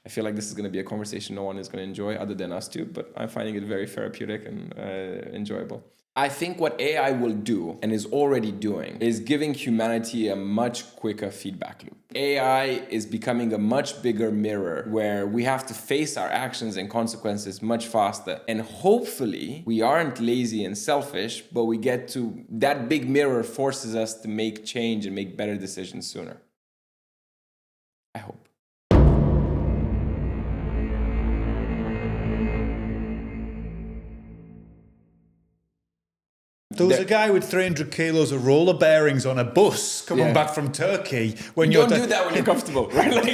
I feel like this is going to be a conversation no one is going to enjoy other than us two, but I'm finding it very therapeutic and enjoyable. I think what AI will do, and is already doing, is giving humanity a much quicker feedback loop. AI is becoming a much bigger mirror where we have to face our actions and consequences much faster. And hopefully we aren't lazy and selfish, but we get to, that big mirror forces us to make change and make better decisions sooner. I hope. There was a guy with 300 kilos of roller bearings on a bus coming back from Turkey. When you don't do that when you're comfortable, right? Like,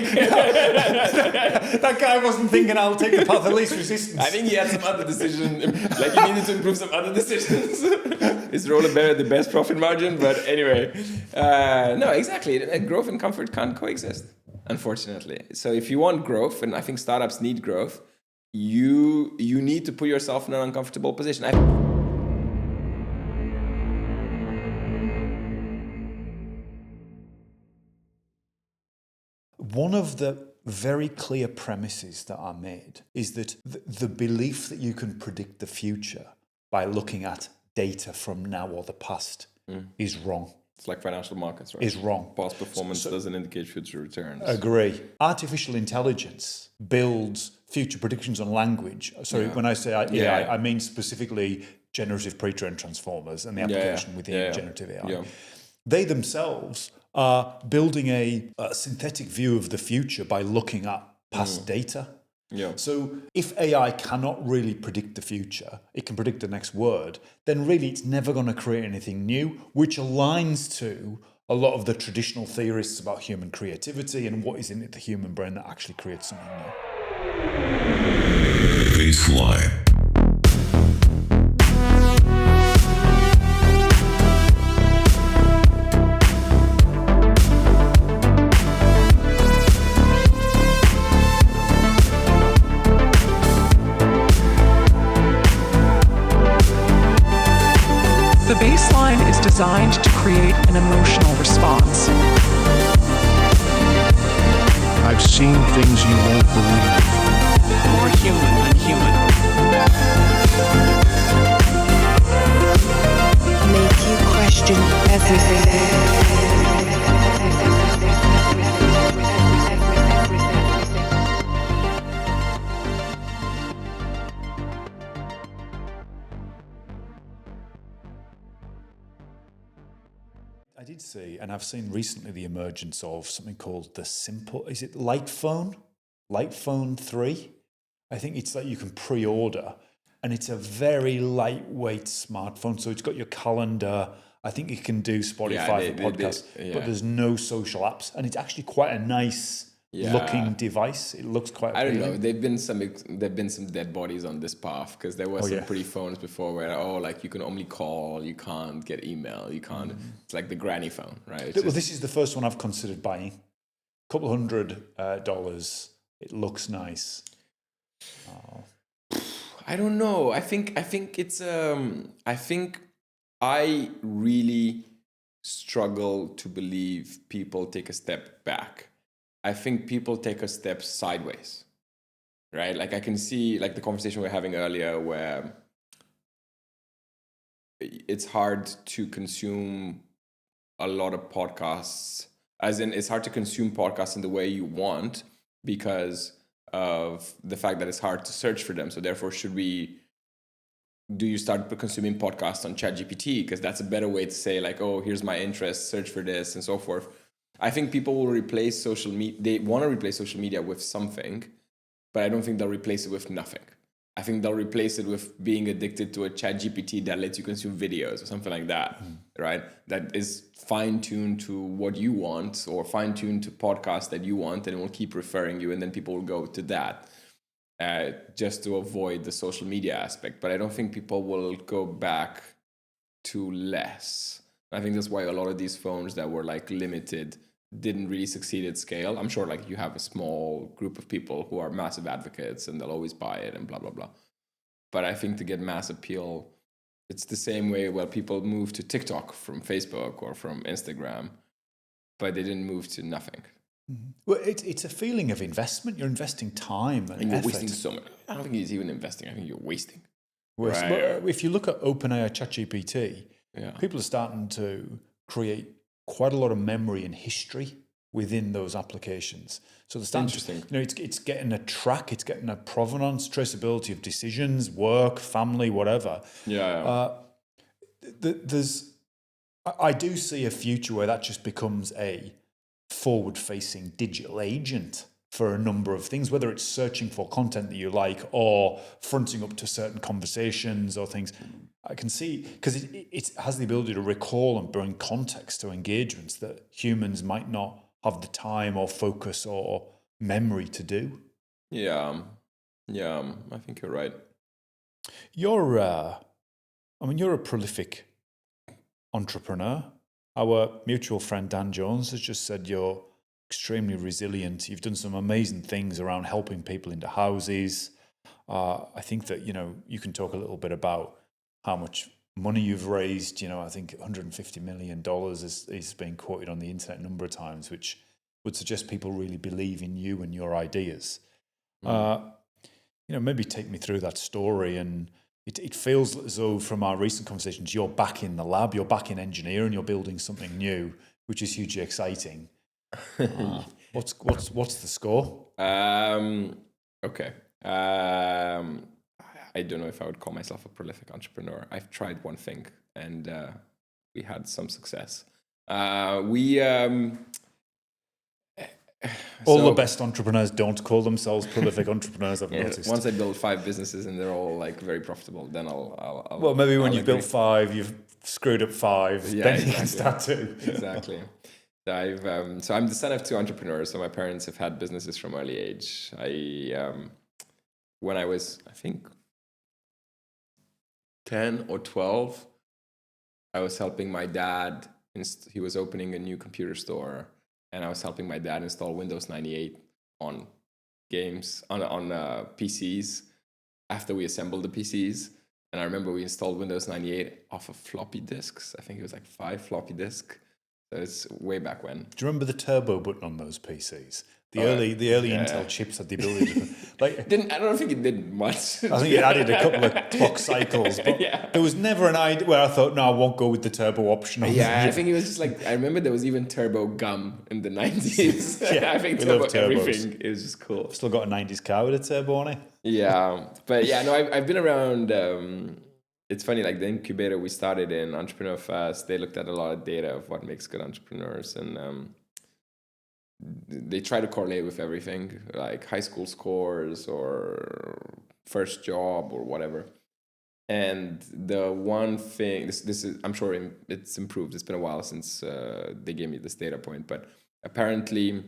that guy wasn't thinking, I'll take the path of least resistance. I think he had some other decision, like he needed to improve some other decisions. Is roller bear the best profit margin? But anyway, no, exactly. Growth and comfort can't coexist, unfortunately. So if you want growth, and I think startups need growth, you need to put yourself in an uncomfortable position. One of the very clear premises that are made is that the belief that you can predict the future by looking at data from now or the past is wrong. It's like financial markets, right? Is wrong. Past performance doesn't indicate future returns. Agree. Artificial intelligence builds future predictions on language. Sorry, when I say AI, I mean specifically generative pre-trained transformers and the application within generative AI. Yeah. They themselves are building a synthetic view of the future by looking at past data. Yeah. So if AI cannot really predict the future, it can predict the next word, then really it's never going to create anything new, which aligns to a lot of the traditional theorists about human creativity and what is in it the human brain that actually creates something new. Baseline. The baseline is designed to create an emotional response. I've seen things you won't believe. More human than human. Make you question everything. I did see, and I've seen recently the emergence of something called the simple, is it Light Phone? Light Phone 3? I think it's like you can pre-order, and it's a very lightweight smartphone. So it's got your calendar. I think you can do Spotify for podcasts, but there's no social apps. And it's actually quite a nice looking device. It looks quite appealing. I don't know. There've been some dead bodies on this path, because there was some pretty phones before where like you can only call, you can't get email, you can't. It's like the granny phone, right? This is the first one I've considered buying. Couple $100. It looks nice. I don't know. I think it's I really struggle to believe people take a step back. I think people take a step sideways, right? Like I can see like the conversation we were having earlier where it's hard to consume a lot of podcasts, as in it's hard to consume podcasts in the way you want because of the fact that it's hard to search for them. So therefore, do you start consuming podcasts on ChatGPT? Because that's a better way to say like, oh, here's my interest, search for this and so forth. I think people will replace social media. They want to replace social media with something, but I don't think they'll replace it with nothing. I think they'll replace it with being addicted to a ChatGPT that lets you consume videos or something like that, right? That is fine-tuned to what you want or fine-tuned to podcasts that you want, and it will keep referring you, and then people will go to that just to avoid the social media aspect. But I don't think people will go back to less. I think that's why a lot of these phones that were like limited didn't really succeed at scale. I'm sure like you have a small group of people who are massive advocates and they'll always buy it and blah, blah, blah. But I think to get mass appeal, it's the same way where people move to TikTok from Facebook or from Instagram, but they didn't move to nothing. Well, it's a feeling of investment. You're investing time and you're effort. wasting so much. I don't think he's even investing. I think you're wasting. Whereas, Right. well, if you look at OpenAI ChatGPT, Yeah. people are starting to create quite a lot of memory and history within those applications. So they're starting Interesting. to, it's getting a track, it's getting a provenance, traceability of decisions, work, family, whatever. Yeah. I do see a future where that just becomes a forward-facing digital agent for a number of things, whether it's searching for content that you like or fronting up to certain conversations or things. I can see, because it has the ability to recall and bring context to engagements that humans might not have the time or focus or memory to do. Yeah. I think you're right. You're a prolific entrepreneur. Our mutual friend Dan Jones has just said you're extremely resilient. You've done some amazing things around helping people into houses. I think that, you can talk a little bit about how much money you've raised. I think $150 million is being quoted on the internet a number of times, which would suggest people really believe in you and your ideas. Maybe take me through that story. And it feels as though from our recent conversations, you're back in the lab, you're back in engineering, you're building something new, which is hugely exciting. What's the score? Okay. I don't know if I would call myself a prolific entrepreneur. I've tried one thing and we had some success. The best entrepreneurs don't call themselves prolific entrepreneurs, I've noticed. Once I build 5 businesses and they're all like very profitable, then I'll well, maybe when you've built 5, you've screwed up 5, yeah, then exactly. you can start to. Exactly. So I'm the son of 2 entrepreneurs. So my parents have had businesses from early age. When I was, I think, 10 or 12, I was helping my dad. He was opening a new computer store, and I was helping my dad install Windows 98 on games, on PCs, after we assembled the PCs. And I remember we installed Windows 98 off of floppy disks. I think it was like 5 floppy disks. So it's way back when. Do you remember the turbo button on those PCs? The early Intel chips had the ability to I don't think it did much. I think it added a couple of clock cycles, but there was never an idea where I thought, no, I won't go with the turbo option. I think it was just like, I remember there was even turbo gum in the 90s. I think we turbo love turbos. everything. It was just cool. Still got a 90s car with a turbo on it. Yeah, but I've been around. It's funny, like the incubator we started in, Entrepreneur Fast, they looked at a lot of data of what makes good entrepreneurs, and they try to correlate with everything, like high school scores or first job or whatever. And the one thing, this is, I'm sure it's improved. It's been a while since they gave me this data point, but apparently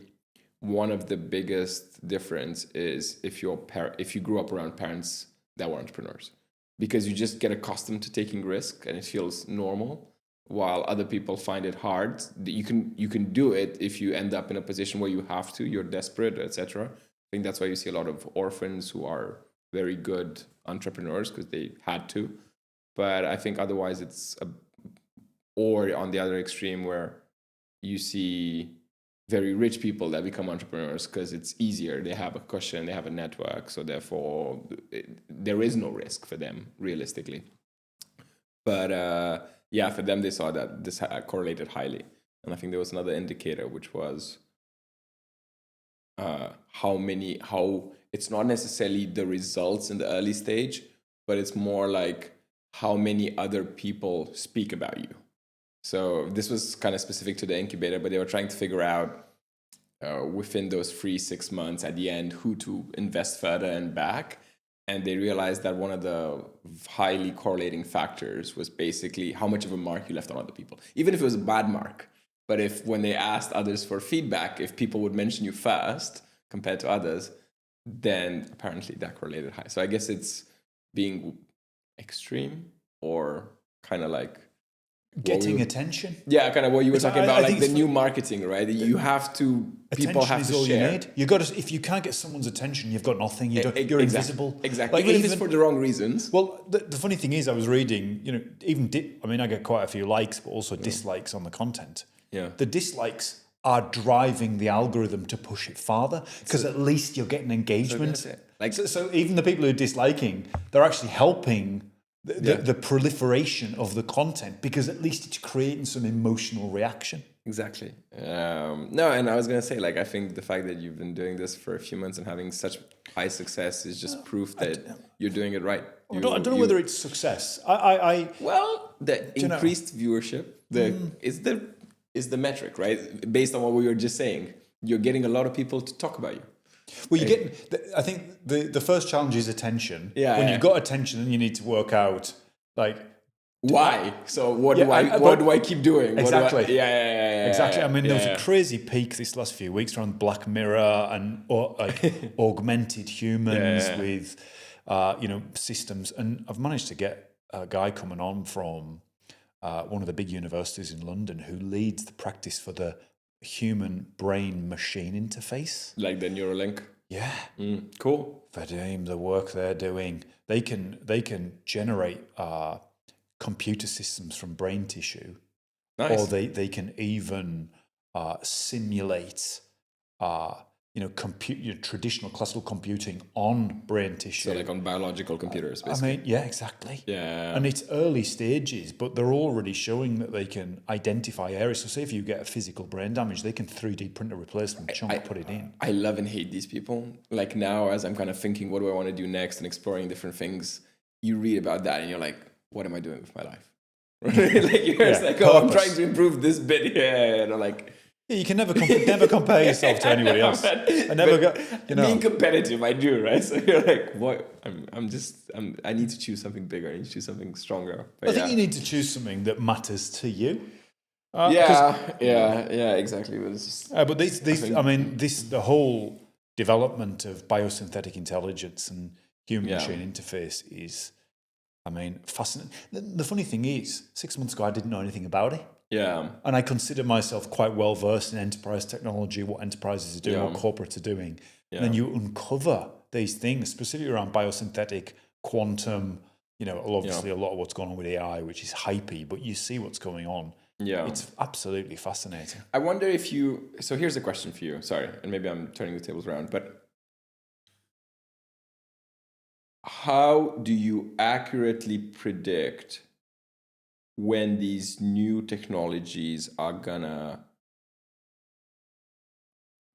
one of the biggest difference is if you grew up around parents that were entrepreneurs, because you just get accustomed to taking risk and it feels normal, while other people find it hard. You can do it if you end up in a position where you have to, you're desperate, etc. I think that's why you see a lot of orphans who are very good entrepreneurs because they had to. But I think otherwise or on the other extreme where you see very rich people that become entrepreneurs because it's easier. They have a cushion, they have a network, so therefore there is no risk for them realistically. But for them, they saw that this correlated highly. And I think there was another indicator, which was how it's not necessarily the results in the early stage, but it's more like how many other people speak about you. So this was kind of specific to the incubator, but they were trying to figure out within those 3-6 months at the end who to invest further and back. And they realized that one of the highly correlating factors was basically how much of a mark you left on other people, even if it was a bad mark. But if when they asked others for feedback, if people would mention you first compared to others, then apparently that correlated high. So I guess it's being extreme or kind of like getting attention. Yeah, kind of what you were talking about, like the new marketing, right? You have to, people have to share. You need. You if you can't get someone's attention, you've got nothing. You're invisible. Exactly. Even if it's for the wrong reasons. Well, the funny thing is, I was reading, I get quite a few likes, but also dislikes on the content. Yeah. The dislikes are driving the algorithm to push it farther, because at least you're getting engagement. So even the people who are disliking, they're actually helping the proliferation of the content, because at least it's creating some emotional reaction. Exactly. No, and I was going to say, like, I think the fact that you've been doing this for a few months and having such high success is just proof that you're doing it right. I don't know whether it's success. The increased viewership is the metric, right? Based on what we were just saying, you're getting a lot of people to talk about you. Well, I think the first challenge is attention. Yeah. When you've got attention, then you need to work out, like, why? So what do I keep doing? Exactly. Exactly. I mean, there was a crazy peak this last few weeks around Black Mirror and augmented humans with, systems. And I've managed to get a guy coming on from one of the big universities in London who leads the practice for the human brain machine interface. Like the Neuralink? Yeah. Cool. Vadim, the work they're doing, they can generate computer systems from brain tissue. Nice. Or they can even simulate traditional classical computing on brain tissue. So like on biological computers, basically. I mean, yeah, exactly. Yeah. And it's early stages, but they're already showing that they can identify areas. So say if you get a physical brain damage, they can 3D print a replacement chunk, put it in. I love and hate these people. Like now, as I'm kind of thinking, what do I want to do next and exploring different things, you read about that and you're like, what am I doing with my life? Like you're just like, I'm trying to improve this bit here. And I'm like... Yeah, you can never compare yourself to anybody else. I never got, being competitive, I do, right? So you're like, what? I need to choose something bigger. I need to choose something stronger. But I think you need to choose something that matters to you. Exactly. But it's just, the whole development of biosynthetic intelligence and human-machine interface is, fascinating. The funny thing is, 6 months ago, I didn't know anything about it. Yeah. And I consider myself quite well versed in enterprise technology, what enterprises are doing, what corporates are doing. Yeah. And then you uncover these things, specifically around biosynthetic, quantum, obviously a lot of what's going on with AI, which is hypey, but you see what's going on. Yeah. It's absolutely fascinating. I wonder so here's a question for you. Sorry, and maybe I'm turning the tables around, but how do you accurately predict when these new technologies are gonna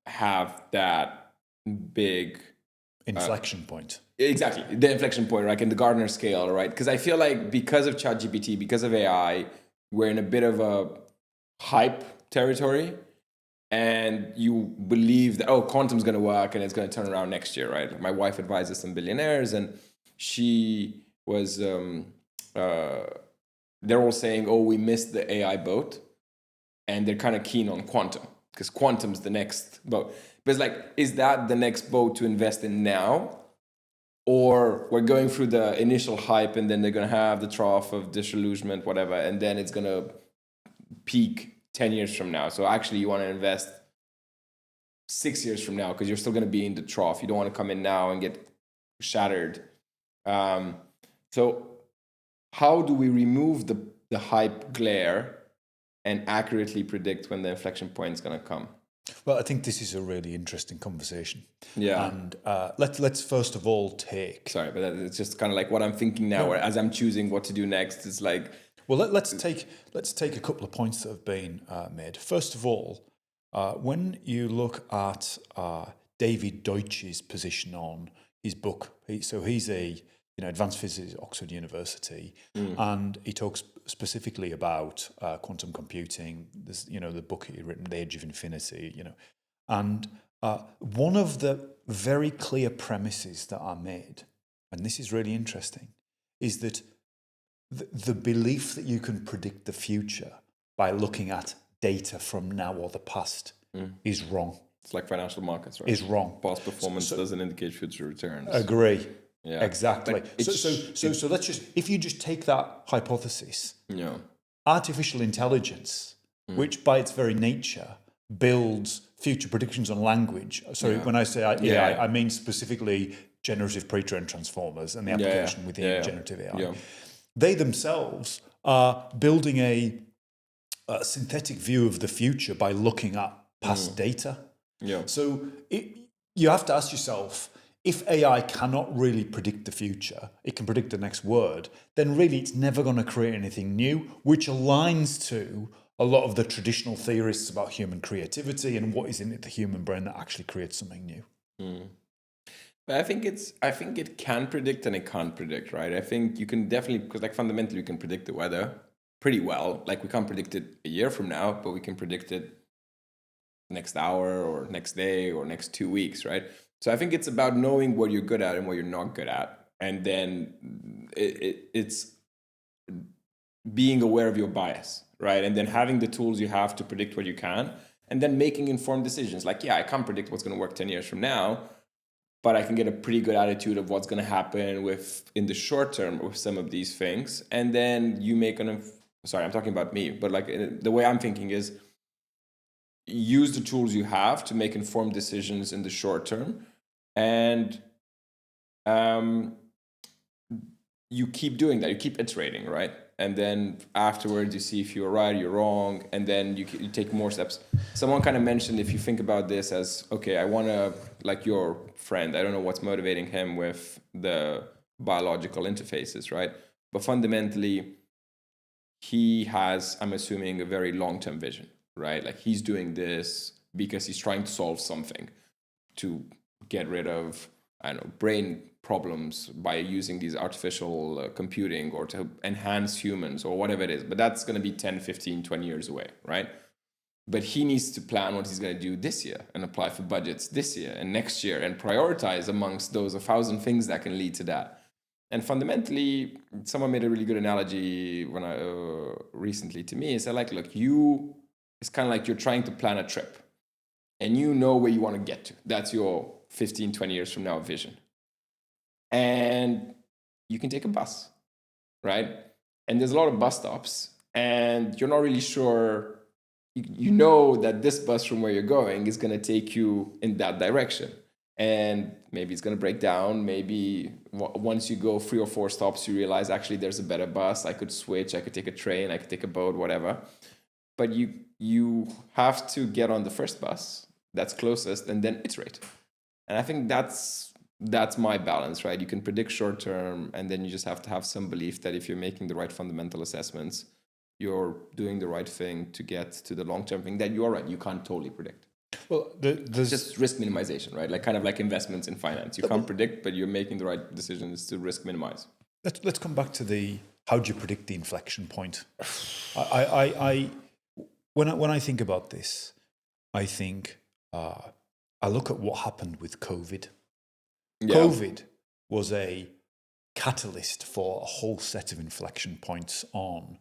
have that big inflection point? Exactly, the inflection point, right? In the Gardner scale, right? Because I feel like because of ChatGPT, because of AI, we're in a bit of a hype territory, and you believe that quantum's gonna work and it's gonna turn around next year, right? My wife advises some billionaires, and she was. They're all saying, we missed the AI boat. And they're kind of keen on quantum because quantum's the next boat. But it's like, is that the next boat to invest in now? Or we're going through the initial hype and then they're going to have the trough of disillusionment, whatever. And then it's going to peak 10 years from now. So actually you want to invest 6 years from now because you're still going to be in the trough. You don't want to come in now and get shattered. So how do we remove the hype glare and accurately predict when the inflection point is going to come? Well, I think this is a really interesting conversation. Yeah. And let's first of all take... Sorry, but it's just kind of like what I'm thinking now, where as I'm choosing what to do next, it's like... Well, let's take a couple of points that have been made. First of all, when you look at David Deutsch's position on his book, he's a advanced physicist at Oxford University, and he talks specifically about quantum computing. There's the book he written, The Age of Infinity. And one of the very clear premises that are made, and this is really interesting, is that the belief that you can predict the future by looking at data from now or the past is wrong. It's like financial markets, right? Is wrong. Past performance doesn't indicate future returns. Agree. Yeah, exactly. So let's if you just take that hypothesis, artificial intelligence, which by its very nature builds future predictions on language. Sorry, when I say AI, I mean specifically generative pre-trained transformers and the application within generative AI. Yeah. They themselves are building a synthetic view of the future by looking at past data. Yeah. So you have to ask yourself, if AI cannot really predict the future, it can predict the next word, then really it's never going to create anything new, which aligns to a lot of the traditional theorists about human creativity and what is in it the human brain that actually creates something new. But I think it can predict and it can't predict, right? I think you can definitely, because like fundamentally you can predict the weather pretty well. Like we can't predict it a year from now, but we can predict it next hour or next day or next 2 weeks, right? So I think it's about knowing what you're good at and what you're not good at. And then it's being aware of your bias, right? And then having the tools you have to predict what you can, and then making informed decisions. Like, yeah, I can't predict what's going to work 10 years from now, but I can get a pretty good attitude of what's going to happen in the short term with some of these things. And then you make sorry, I'm talking about me, but like the way I'm thinking is use the tools you have to make informed decisions in the short term. And you keep doing that. You keep iterating, right? And then afterwards, you see if you're right, you're wrong, and then you take more steps. Someone kind of mentioned, if you think about this as, okay, I want to, like your friend, I don't know what's motivating him with the biological interfaces, right? But fundamentally, he has, I'm assuming, a very long-term vision, right? Like he's doing this because he's trying to solve something to get rid of, I don't know, brain problems by using these artificial computing or to enhance humans or whatever it is. But that's going to be 10, 15, 20 years away, right? But he needs to plan what he's going to do this year and apply for budgets this year and next year and prioritize amongst those 1,000 things that can lead to that. And fundamentally, someone made a really good analogy when I recently to me. He said, like, look, it's kind of like you're trying to plan a trip and you know where you want to get to. That's your 15, 20 years from now vision. And you can take a bus, right? And there's a lot of bus stops and you're not really sure, you know that this bus from where you're going is going to take you in that direction. And maybe it's going to break down. Maybe once you go 3 or 4 stops, you realize actually there's a better bus. I could switch, I could take a train, I could take a boat, whatever. But you have to get on the first bus that's closest and then iterate. And I think that's my balance, right? You can predict short term, and then you just have to have some belief that if you're making the right fundamental assessments, you're doing the right thing to get to the long term thing that you are right. You can't totally predict. Well, there's just risk minimization, right? Like kind of like investments in finance. You can't predict, but you're making the right decisions to risk minimize. Let's come back to how do you predict the inflection point? When I think about this, I think I look at what happened with COVID. Yeah. COVID was a catalyst for a whole set of inflection points on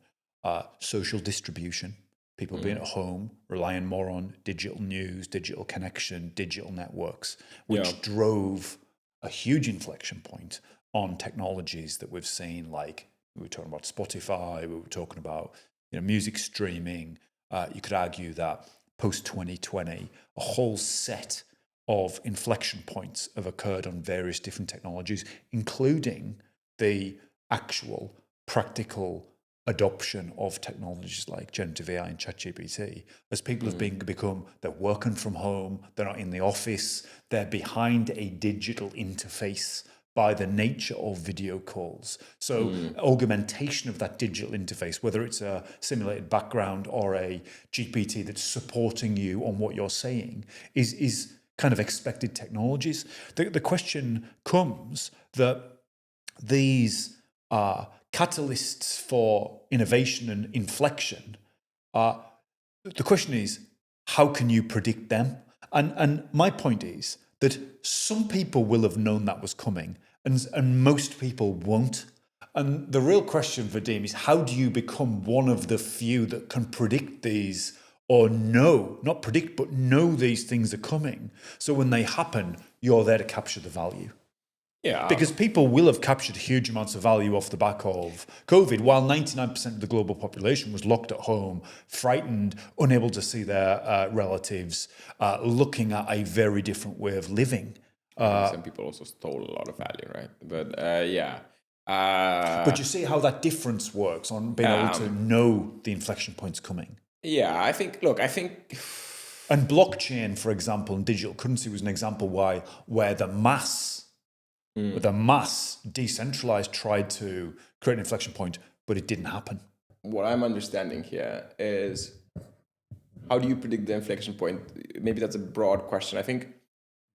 social distribution, people being at home, relying more on digital news, digital connection, digital networks, which drove a huge inflection point on technologies that we've seen, like we were talking about Spotify, we were talking about music streaming. You could argue that post-2020, a whole set of inflection points have occurred on various different technologies, including the actual practical adoption of technologies like generative AI and ChatGPT, as people have become, they're working from home, they're not in the office, they're behind a digital interface by the nature of video calls. So augmentation of that digital interface, whether it's a simulated background or a GPT that's supporting you on what you're saying, is kind of expected technologies. The question comes that these catalysts for innovation and inflection, the question is, how can you predict them? And my point is that some people will have known that was coming and most people won't. And the real question, Vadim, is how do you become one of the few that can predict these, or know, not predict, but know these things are coming? So when they happen, you're there to capture the value. Yeah. Because people will have captured huge amounts of value off the back of COVID, while 99% of the global population was locked at home, frightened, unable to see their relatives, looking at a very different way of living. Some people also stole a lot of value, right? But yeah. But you see how that difference works on being able to know the inflection points coming. Yeah, I think. And And blockchain, for example, and digital currency was an example where the mass decentralized tried to create an inflection point, but it didn't happen. What I'm understanding here is, how do you predict the inflection point? Maybe that's a broad question. I think,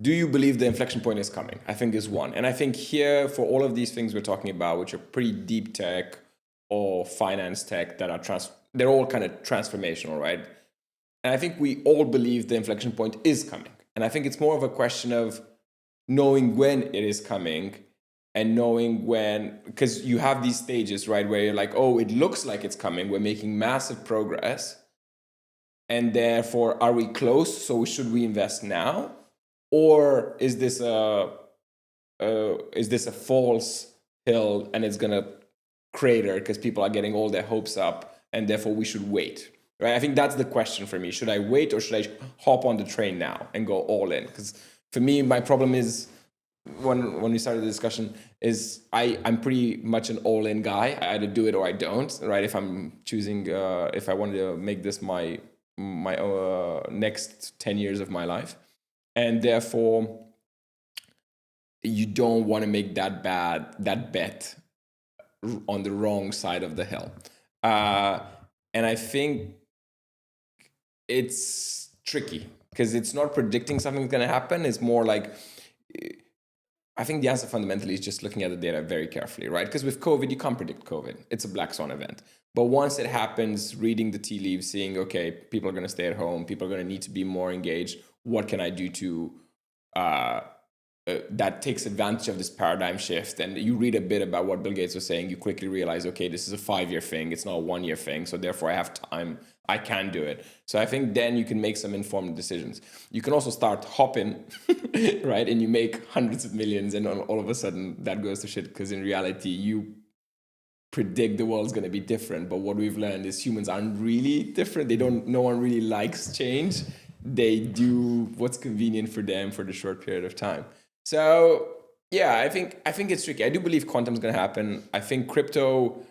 do you believe the inflection point is coming? I think is one. And I think here, for all of these things we're talking about, which are pretty deep tech or finance tech that are they're all kind of transformational, right? And I think we all believe the inflection point is coming. And I think it's more of a question of knowing when it is coming and knowing when, because you have these stages, right, where you're like, oh, it looks like it's coming. We're making massive progress. And therefore, are we close? So should we invest now? Or is this a false hill and it's going to crater because people are getting all their hopes up and therefore we should wait? Right? I think that's the question for me. Should I wait or should I hop on the train now and go all in? Because for me, my problem is, when we started the discussion, is I'm pretty much an all-in guy. I either do it or I don't, right? If I'm choosing, if I wanted to make this my next 10 years of my life. And therefore, you don't want to make that bet on the wrong side of the hill. And I think it's tricky because it's not predicting something's going to happen. It's more like, I think the answer fundamentally is just looking at the data very carefully, right? Because with COVID, you can't predict COVID. It's a black swan event. But once it happens, reading the tea leaves, seeing, okay, people are going to stay at home, people are going to need to be more engaged. What can I do to that takes advantage of this paradigm shift? And you read a bit about what Bill Gates was saying, you quickly realize, okay, this is a 5-year thing. It's not a 1-year thing. So therefore I have time. I can do it. So I think then you can make some informed decisions. You can also start hopping, right? And you make hundreds of millions and all of a sudden that goes to shit because in reality you predict the world's going to be different. But what we've learned is humans aren't really different. No one really likes change. They do what's convenient for them for the short period of time. So yeah, I think it's tricky. I do believe quantum's going to happen. I think crypto,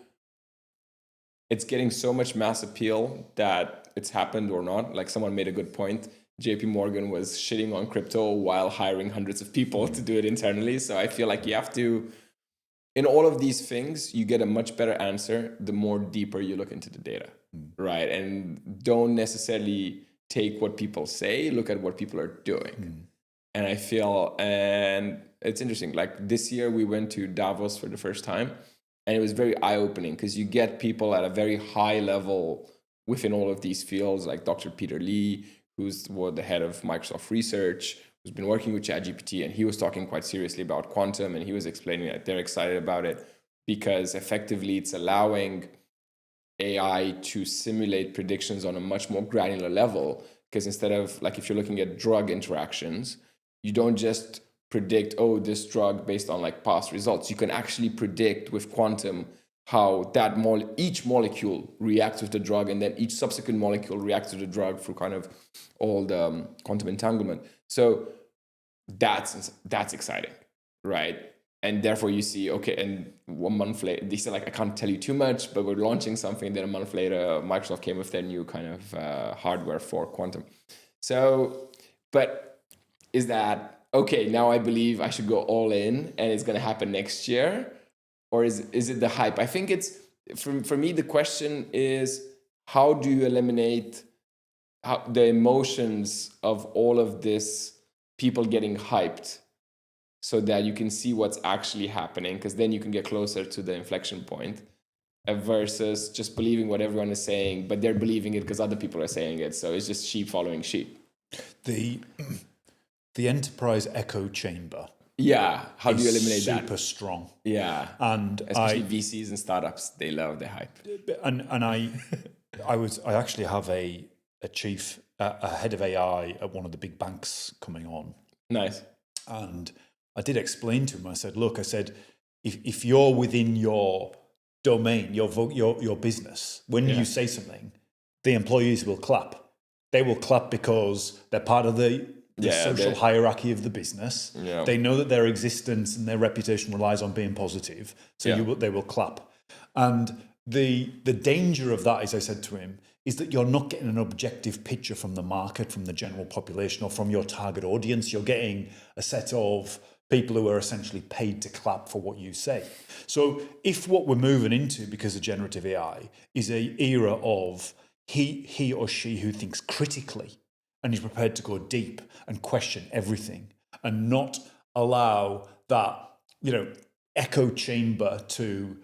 it's getting so much mass appeal that it's happened or not. Like someone made a good point. JP Morgan was shitting on crypto while hiring hundreds of people to do it internally. So I feel like you have to, in all of these things, you get a much better answer the more deeper you look into the data, right? And don't necessarily take what people say, look at what people are doing. And I feel, and it's interesting, like this year we went to Davos for the first time. And it was very eye-opening because you get people at a very high level within all of these fields, like Dr. Peter Lee, who's the head of Microsoft Research, who's been working with ChatGPT, and he was talking quite seriously about quantum, and he was explaining that they're excited about it because effectively it's allowing AI to simulate predictions on a much more granular level. Because instead of, like, if you're looking at drug interactions, you don't just predict, oh, this drug based on like past results. You can actually predict with quantum how that each molecule reacts with the drug, and then each subsequent molecule reacts to the drug through kind of all the quantum entanglement. So that's exciting, right? And therefore you see, okay, and 1 month later, they said like, I can't tell you too much, but we're launching something. Then a month later, Microsoft came with their new kind of hardware for quantum. So, but is that, okay, now I believe I should go all in and it's going to happen next year? Or is it the hype? I think it's, for me, the question is, how do you eliminate the emotions of all of this people getting hyped so that you can see what's actually happening? Because then you can get closer to the inflection point versus just believing what everyone is saying, but they're believing it because other people are saying it. So it's just sheep following sheep. The enterprise echo chamber. Yeah, how do you eliminate that? Super strong. Yeah, and especially VCs and startups, they love the hype. And I actually have a head of AI at one of the big banks coming on. Nice. And I did explain to him. I said, look, if you're within your domain, your business, when you say something, the employees will clap. They will clap because they're part of the social hierarchy of the business. Yeah. They know that their existence and their reputation relies on being positive. So they will clap. And the danger of that, as I said to him, is that you're not getting an objective picture from the market, from the general population, or from your target audience. You're getting a set of people who are essentially paid to clap for what you say. So if what we're moving into, because of generative AI, is a era of he or she who thinks critically and is prepared to go deep and question everything and not allow that, echo chamber to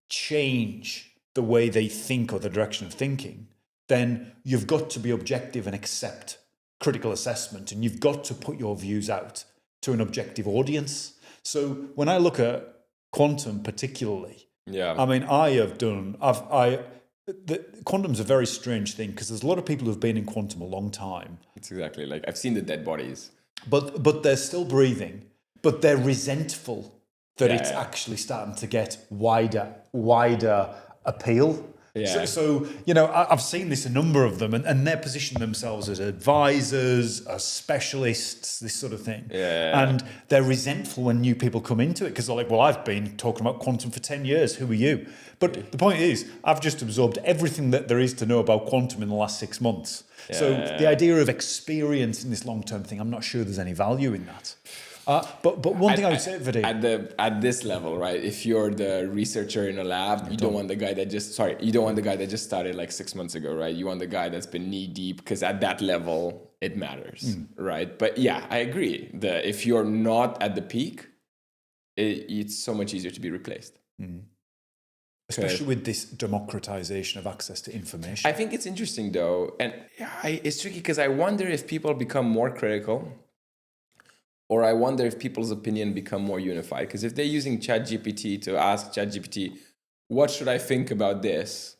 change the way they think or the direction of thinking, then you've got to be objective and accept critical assessment, and you've got to put your views out to an objective audience. So when I look at quantum particularly, quantum's a very strange thing because there's a lot of people who've been in quantum a long time. It's exactly like I've seen the dead bodies. But they're still breathing, but they're resentful that it's actually starting to get wider appeal. Yeah. So I've seen this, a number of them, and they're positioning themselves as advisors, as specialists, this sort of thing. Yeah. And they're resentful when new people come into it because they're like, well, I've been talking about quantum for 10 years. Who are you? But the point is, I've just absorbed everything that there is to know about quantum in the last 6 months. Yeah. So the idea of experience in this long-term thing, I'm not sure there's any value in that. But one thing I would say, Vadim, at this level, right? If you're the researcher in a lab, you don't want the guy that just started like 6 months ago, right? You want the guy that's been knee deep, because at that level it matters, right? But yeah, I agree. If you're not at the peak, it's so much easier to be replaced. Especially with this democratization of access to information. I think it's interesting though, and it's tricky because I wonder if people become more critical. Or I wonder if people's opinion become more unified. Because if they're using ChatGPT to ask ChatGPT, what should I think about this?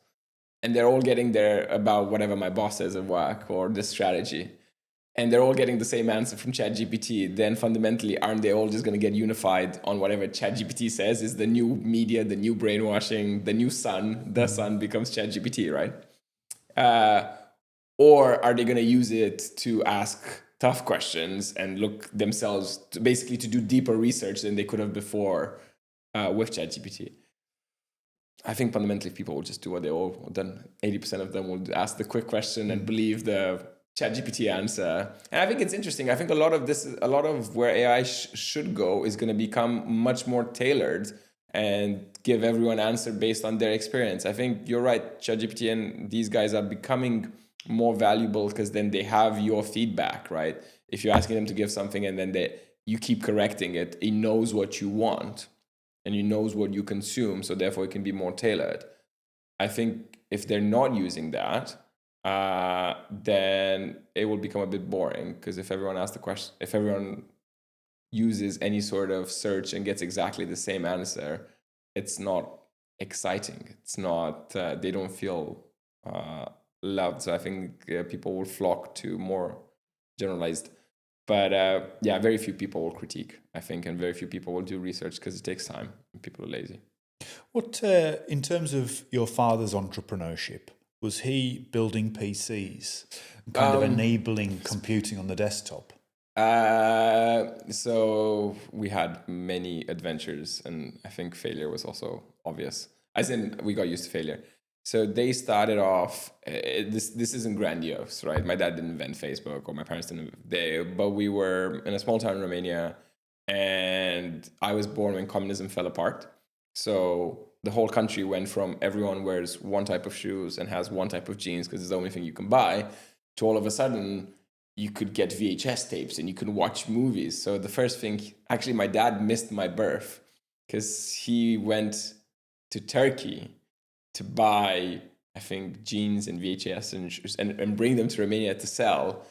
And they're all getting there about whatever my boss says at work or this strategy. And they're all getting the same answer from ChatGPT. Then fundamentally, aren't they all just going to get unified on whatever ChatGPT says is the new media, the new brainwashing, the new sun? The sun becomes ChatGPT, right? Or are they going to use it to ask tough questions and look themselves to basically to do deeper research than they could have before with ChatGPT? I think fundamentally people will just do what they all done. 80% of them will ask the quick question and believe the ChatGPT answer. And I think it's interesting. I think a lot of where AI should go is going to become much more tailored and give everyone answer based on their experience. I think you're right. ChatGPT and these guys are becoming more valuable because then they have your feedback, right? If you're asking them to give something and then you keep correcting it, it knows what you want and it knows what you consume, so therefore it can be more tailored. I think if they're not using that, then it will become a bit boring, because if everyone asks the question, if everyone uses any sort of search and gets exactly the same answer, it's not exciting. It's not, they don't feel loved. So I think people will flock to more generalized. But very few people will critique, I think, and very few people will do research because it takes time and people are lazy. What, in terms of your father's entrepreneurship, was he building PCs, kind of enabling computing on the desktop? So we had many adventures, and I think failure was also obvious. As in, we got used to failure. So they started off, this isn't grandiose, right? My dad didn't invent Facebook, or my parents didn't, but we were in a small town in Romania, and I was born when communism fell apart. So the whole country went from everyone wears one type of shoes and has one type of jeans because it's the only thing you can buy, to all of a sudden you could get VHS tapes and you could watch movies. So the first thing, actually my dad missed my birth because he went to Turkey to buy, I think, jeans and VHS and bring them to Romania to sell.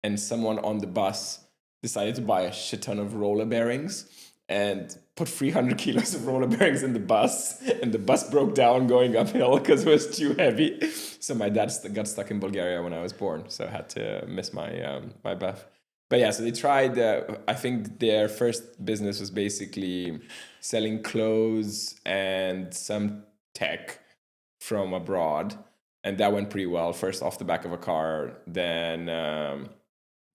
And someone on the bus decided to buy a shit ton of roller bearings and put 300 kilos of roller bearings in the bus. And the bus broke down going uphill because it was too heavy. So my dad got stuck in Bulgaria when I was born. So I had to miss my my birth. But yeah, so they tried, I think their first business was basically selling clothes and some tech from abroad, and that went pretty well. First off the back of a car, then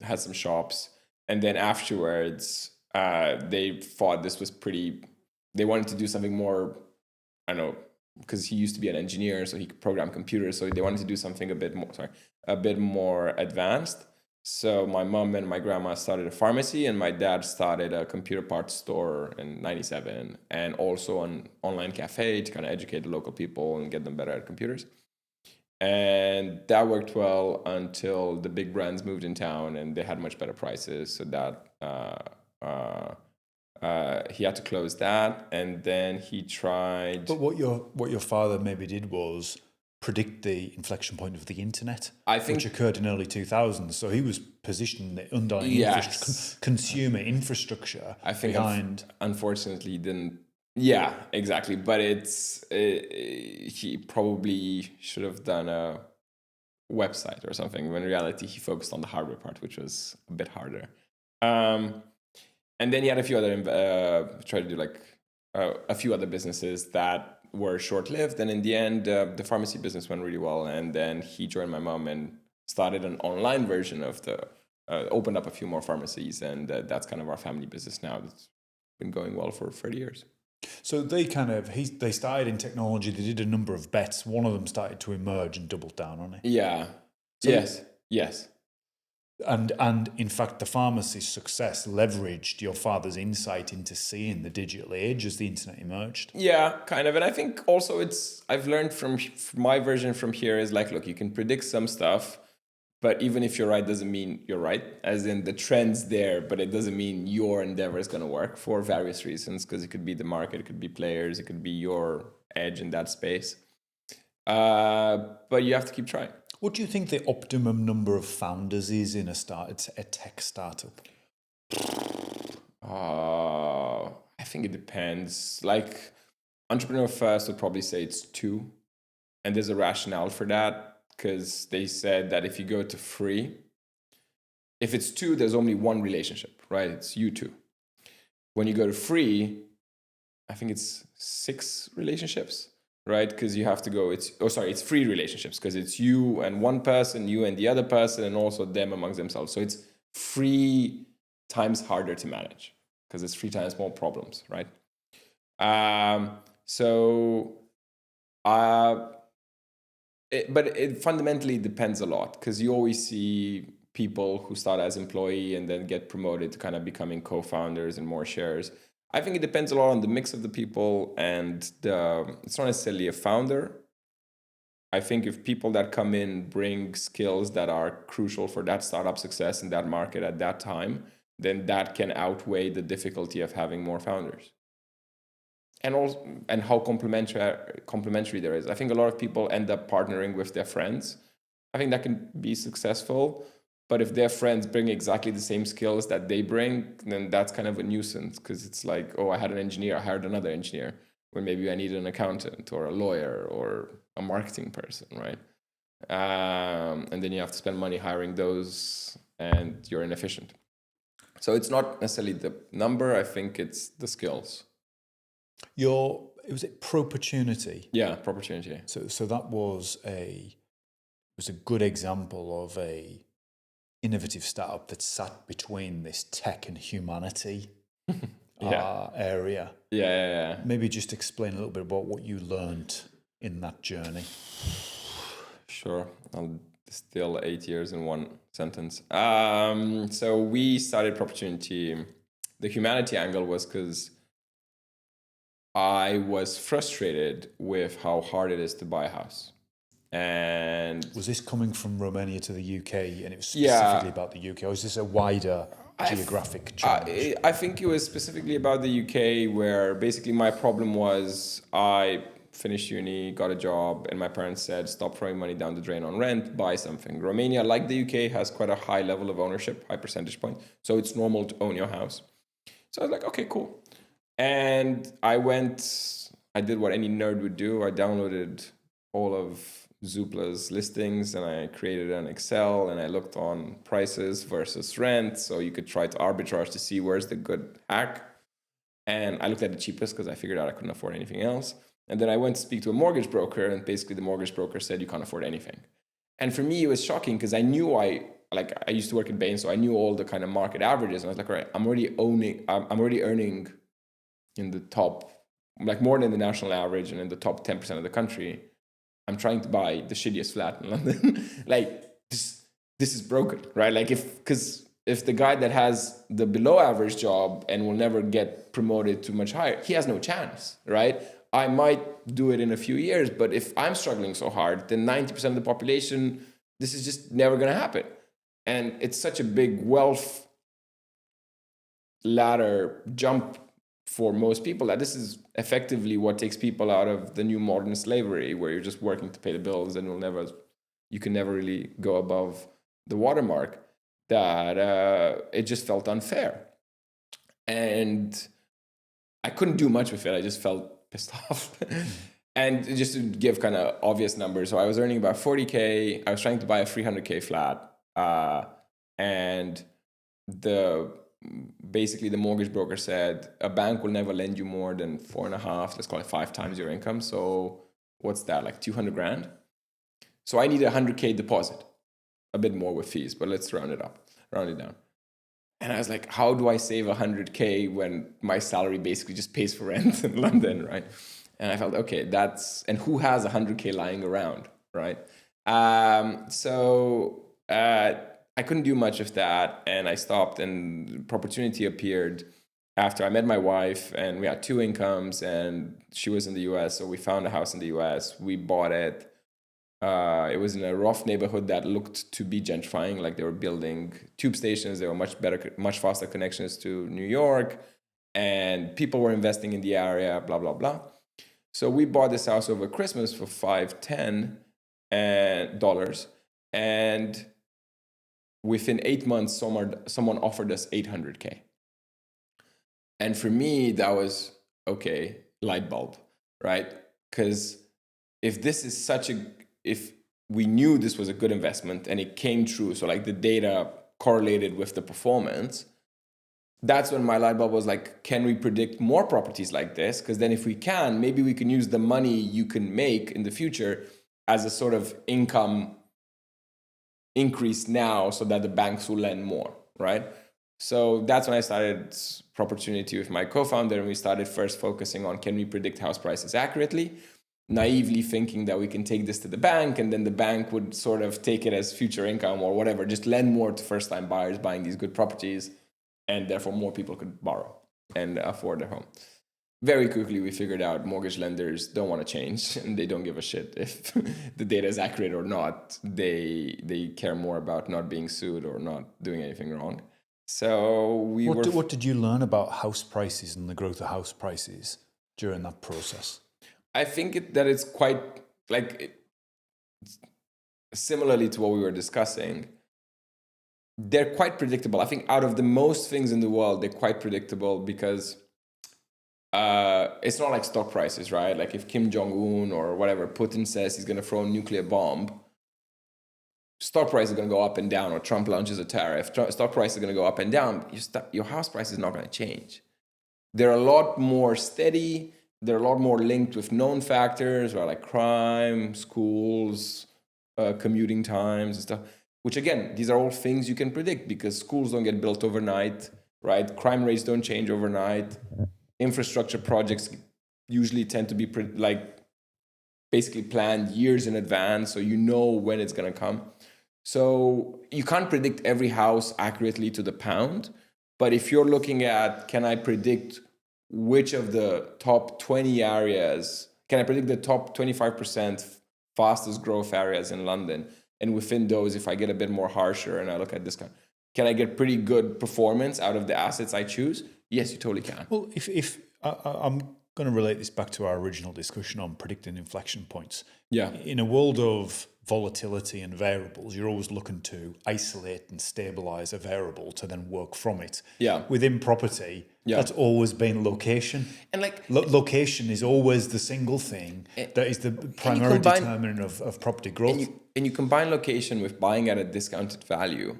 had some shops, and then afterwards they thought this was pretty, they wanted to do something more, I don't know, because he used to be an engineer, so he could program computers. So they wanted to do something a bit more advanced. So my mom and my grandma started a pharmacy, and my dad started a computer parts store in '97, and also an online cafe to kind of educate the local people and get them better at computers. And that worked well until the big brands moved in town and they had much better prices. So that he had to close that, and then he tried. But what your father maybe did was predict the inflection point of the internet, I think, which occurred in early 2000s. So he was positioning the underlying consumer infrastructure I think behind. Unfortunately, didn't. Yeah, exactly. But he probably should have done a website or something. When in reality, he focused on the hardware part, which was a bit harder. And then he had a few other tried to do a few other businesses that were short-lived. And in the end, the pharmacy business went really well. And then he joined my mom and started an online version of opened up a few more pharmacies. And that's kind of our family business now. That's been going well for 30 years. So they they started in technology. They did a number of bets. One of them started to emerge and doubled down on it. Yeah. So yes. And in fact, the pharmacy's success leveraged your father's insight into seeing the digital age as the internet emerged. Yeah, kind of. And I think also I've learned from my version from here is look, you can predict some stuff, but even if you're right, doesn't mean you're right. As in the trend's there, but it doesn't mean your endeavor is going to work for various reasons, because it could be the market, it could be players, it could be your edge in that space. But you have to keep trying. What do you think the optimum number of founders is in a tech startup? I think it depends. Entrepreneur First would probably say it's 2. And there's a rationale for that, because they said that if you go to free, if it's 2, there's only one relationship, right? It's you 2. When you go to free, I think it's 6 relationships. Right, because you have to go. It's 3 relationships, because it's you and one person, you and the other person, and also them amongst themselves. So it's 3 times harder to manage, because it's 3 times more problems, right? But it fundamentally depends a lot, because you always see people who start as employee and then get promoted to kind of becoming co-founders and more shares. I think it depends a lot on the mix of the people, and it's not necessarily a founder. I think if people that come in bring skills that are crucial for that startup success in that market at that time, then that can outweigh the difficulty of having more founders. And how complementary there is. I think a lot of people end up partnering with their friends. I think that can be successful. But if their friends bring exactly the same skills that they bring, then that's kind of a nuisance, because it's like, oh, I had an engineer, I hired another engineer, when maybe I need an accountant or a lawyer or a marketing person, right? And then you have to spend money hiring those, and you're inefficient. So it's not necessarily the number, I think it's the skills. Was it Proportunity? Yeah, Proportunity. So that was a good example of a innovative startup that sat between this tech and humanity area. Yeah. Maybe just explain a little bit about what you learned in that journey. Sure. I'll distill 8 years in one sentence. So we started Proportunity. The humanity angle was because I was frustrated with how hard it is to buy a house. And was this coming from Romania to the UK, and it was specifically about the UK, or is this a wider geographic challenge? I think it was specifically about the UK, where basically my problem was I finished uni, got a job, and my parents said, stop throwing money down the drain on rent, buy something. Romania, like the UK, has quite a high level of ownership, high percentage point. So it's normal to own your house. So I was like, okay, cool. And I did what any nerd would do. I downloaded all of Zoopla's listings, and I created an Excel, and I looked on prices versus rent, so you could try to arbitrage to see where's the good hack. And I looked at the cheapest, because I figured out I couldn't afford anything else. And then I went to speak to a mortgage broker, and basically the mortgage broker said you can't afford anything. And for me, it was shocking, because I knew I used to work in Bain, so I knew all the kind of market averages, and I was like, all right, I'm already earning in the top like more than the national average and in the top 10% of the country, I'm trying to buy the shittiest flat in London. Like this is broken, right? Like because if the guy that has the below average job and will never get promoted to much higher, he has no chance, right? I might do it in a few years, but if I'm struggling so hard, then 90% of the population, this is just never going to happen. And it's such a big wealth ladder jump for most people that this is effectively what takes people out of the new modern slavery, where you're just working to pay the bills and you can never really go above the watermark. That it just felt unfair, and I couldn't do much with it. I just felt pissed off. And just to give kind of obvious numbers, so I was earning about 40K. I was trying to buy a 300K flat, and basically the mortgage broker said a bank will never lend you more than 4.5, let's call it 5 times your income. So what's that, like 200 grand? So I need a 100K deposit, a bit more with fees, but let's round it down. And I was like, how do I save 100K when my salary basically just pays for rent in London, right? And I felt, okay, and who has 100K lying around, right? So I couldn't do much of that, and I stopped, and opportunity appeared after I met my wife, and we had 2 incomes, and she was in the US, so we found a house in the US. We bought it. It was in a rough neighborhood that looked to be gentrifying, like they were building tube stations. There were much faster connections to New York, and people were investing in the area, blah, blah, blah. So we bought this house over Christmas for $510 and within 8 months, someone offered us 800K. And for me, that was, okay, light bulb, right? Because if we knew this was a good investment and it came true, so like the data correlated with the performance, that's when my light bulb was like, can we predict more properties like this? Because then if we can, maybe we can use the money you can make in the future as a sort of income increase now so that the banks will lend more, right? So that's when I started Propertunity with my co-founder, and we started first focusing on, can we predict house prices accurately? Naively thinking that we can take this to the bank and then the bank would sort of take it as future income or whatever, just lend more to first-time buyers buying these good properties, and therefore more people could borrow and afford their home. Very quickly, we figured out mortgage lenders don't want to change, and they don't give a shit if the data is accurate or not. They care more about not being sued or not doing anything wrong. So What did you learn about house prices and the growth of house prices during that process? I think that it's quite similarly to what we were discussing. They're quite predictable. I think out of the most things in the world, they're quite predictable because it's not like stock prices, right? Like if Kim Jong-un or whatever, Putin says he's going to throw a nuclear bomb, stock price is going to go up and down, or Trump launches a tariff, stock price is going to go up and down. Your house price is not going to change. They're a lot more steady. They're a lot more linked with known factors, right? Like crime, schools, commuting times and stuff, which again, these are all things you can predict because schools don't get built overnight, right? Crime rates don't change overnight. Infrastructure projects usually tend to be basically planned years in advance, so you know when it's going to come. So you can't predict every house accurately to the pound, but if you're looking at, can I predict which of the top 20 areas, can I predict the top 25% fastest growth areas in London? And within those, if I get a bit more harsher and I look at this can I get pretty good performance out of the assets I choose? Yes, you totally can. Well, if I'm going to relate this back to our original discussion on predicting inflection points. Yeah. In a world of volatility and variables, you're always looking to isolate and stabilize a variable to then work from it. Yeah. Within property, that's always been location. And location is always the single thing that is the primary determinant of property growth. And you combine location with buying at a discounted value.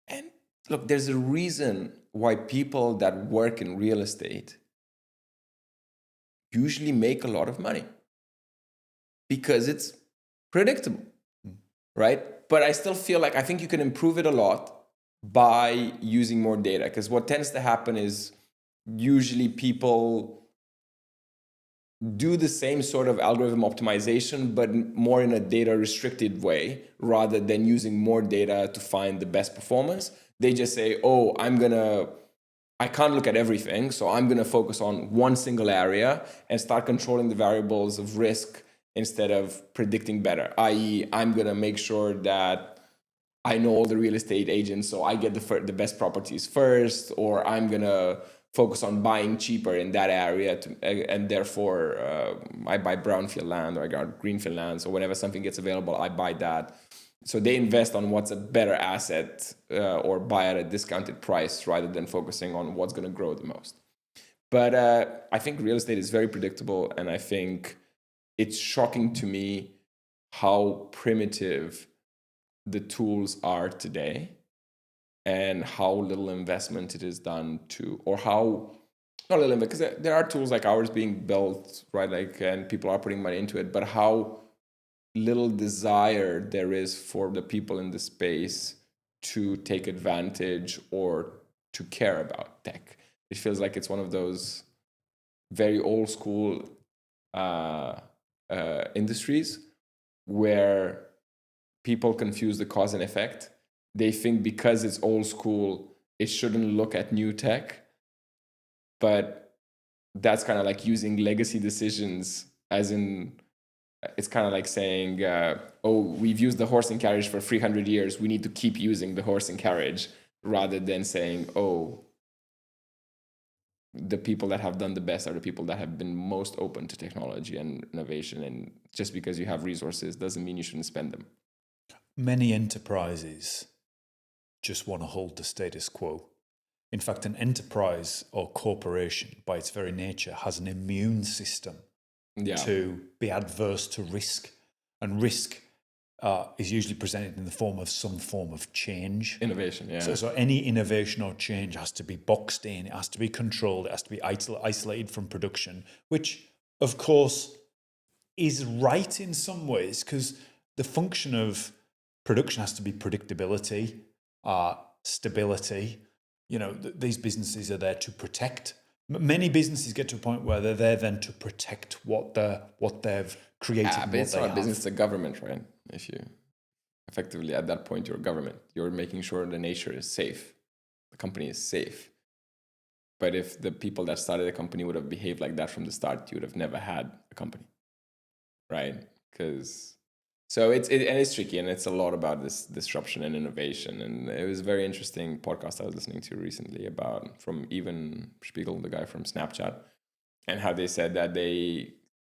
And look, there's a reason why people that work in real estate usually make a lot of money, because it's predictable, right? But I still feel like I think you can improve it a lot by using more data, because what tends to happen is usually people do the same sort of algorithm optimization, but more in a data restricted way, rather than using more data to find the best performance. They just say, oh, I can't look at everything, so I'm going to focus on one single area and start controlling the variables of risk instead of predicting better. I.e., I'm going to make sure that I know all the real estate agents, so I get the best properties first, or I'm going to focus on buying cheaper in that area, and therefore I buy brownfield land or I got greenfield land. So whenever something gets available, I buy that. So they invest on what's a better asset or buy at a discounted price rather than focusing on what's going to grow the most. But I think real estate is very predictable, and I think it's shocking to me how primitive the tools are today and how little investment it is done to, or how, not little, because there are tools like ours being built, right? Like, and people are putting money into it, but how little desire there is for the people in the space to take advantage or to care about tech. It feels like it's one of those very old school industries where people confuse the cause and effect. They think because it's old school, it shouldn't look at new tech. But that's kind of like using legacy decisions, as in, it's kind of like saying, oh, we've used the horse and carriage for 300 years. We need to keep using the horse and carriage, rather than saying, oh, the people that have done the best are the people that have been most open to technology and innovation. And just because you have resources doesn't mean you shouldn't spend them. Many enterprises just want to hold the status quo. In fact, an enterprise or corporation, by its very nature, has an immune system to be adverse to risk. And risk is usually presented in the form of some form of change. Innovation, yeah. So any innovation or change has to be boxed in, it has to be controlled, it has to be isolated from production, which, of course, is right in some ways, because the function of production has to be predictability, stability. You know, these businesses are there to protect. Many businesses get to a point where they're there then to protect what they've created. But it's not a business, it's a government, right? If you effectively at that point, you're a government. You're making sure the nature is safe. The company is safe. But if the people that started the company would have behaved like that from the start, you would have never had a company, right? So it's tricky, and it's a lot about this disruption and innovation. And it was a very interesting podcast I was listening to recently from Even Spiegel, the guy from Snapchat, and how they said that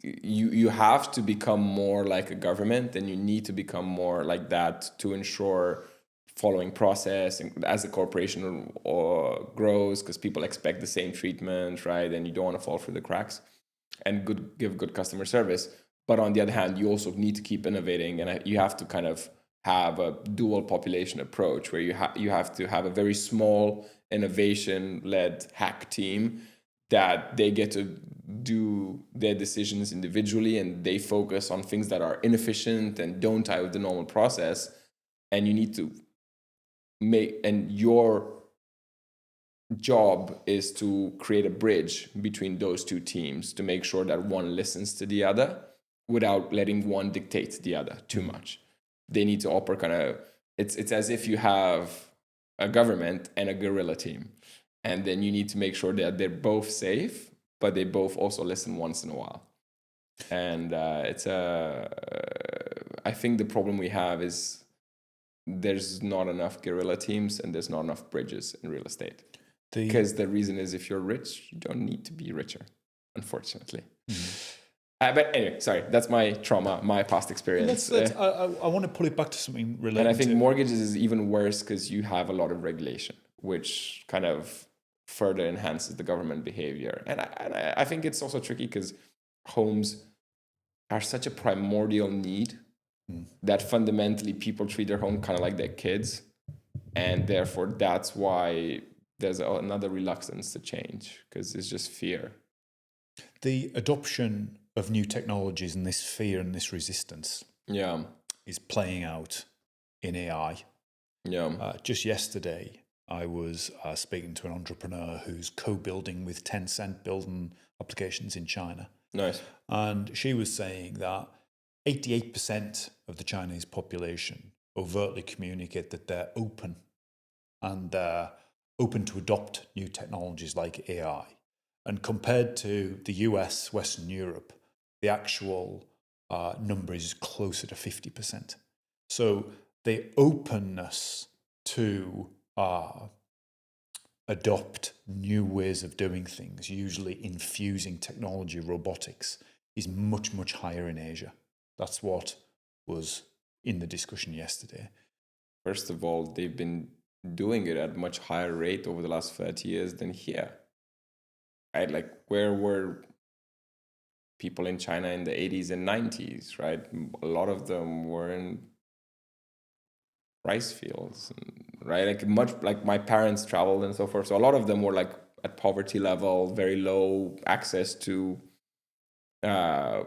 you have to become more like a government, and you need to become more like that to ensure following process, and as the corporation grows, because people expect the same treatment, right? And you don't want to fall through the cracks, and give good customer service. But on the other hand, you also need to keep innovating, and you have to kind of have a dual population approach where you have to have a very small innovation-led hack team that they get to do their decisions individually, and they focus on things that are inefficient and don't tie with the normal process. And you need to and your job is to create a bridge between those two teams to make sure that one listens to the other without letting one dictate the other too much. They need to operate kind of, it's as if you have a government and a guerrilla team. And then you need to make sure that they're both safe, but they both also listen once in a while. And I think the problem we have is there's not enough guerrilla teams and there's not enough bridges in real estate. Because the reason is, if you're rich, you don't need to be richer, unfortunately. Mm-hmm. But anyway, sorry, that's my trauma, my past experience. I want to pull it back to something related. And I think mortgages is even worse because you have a lot of regulation, which kind of further enhances the government behavior. And I think it's also tricky because homes are such a primordial need that fundamentally people treat their home kind of like their kids. And therefore, that's why there's another reluctance to change, because it's just fear. The adoption of new technologies and this fear and this resistance is playing out in AI. Just yesterday, I was speaking to an entrepreneur who's co-building with Tencent, building applications in China. Nice. And she was saying that 88% of the Chinese population overtly communicate that they're open and open to adopt new technologies like AI. And compared to the US, Western Europe, the actual number is closer to 50%. So the openness to adopt new ways of doing things, usually infusing technology, robotics, is much, much higher in Asia. That's what was in the discussion yesterday. First of all, they've been doing it at a much higher rate over the last 30 years than here. Right? Like, where were people in China in the 80s and 90s, right? A lot of them were in rice fields, right? Like, much like my parents traveled and so forth. So a lot of them were like at poverty level, very low access to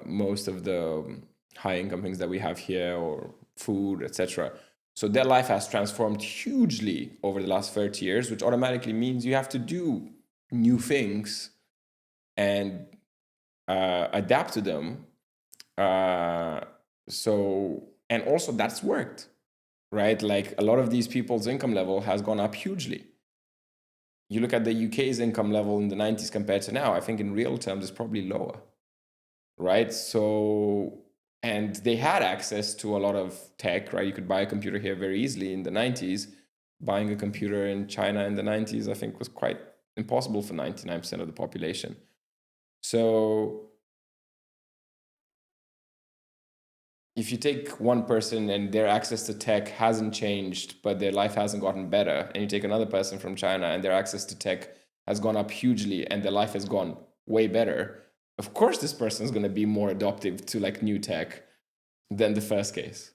most of the high income things that we have here, or food, etc. So their life has transformed hugely over the last 30 years, which automatically means you have to do new things and adapt to them. And also that's worked, right? Like, a lot of these people's income level has gone up hugely. You look at the UK's income level in the 90s compared to now, I think in real terms it's probably lower, right? So, and they had access to a lot of tech, right? You could buy a computer here very easily in the 90s. Buying a computer in China in the 90s, I think, was quite impossible for 99% of the population. So if you take one person and their access to tech hasn't changed, but their life hasn't gotten better, and you take another person from China and their access to tech has gone up hugely and their life has gone way better, of course this person is going to be more adaptive to like new tech than the first case.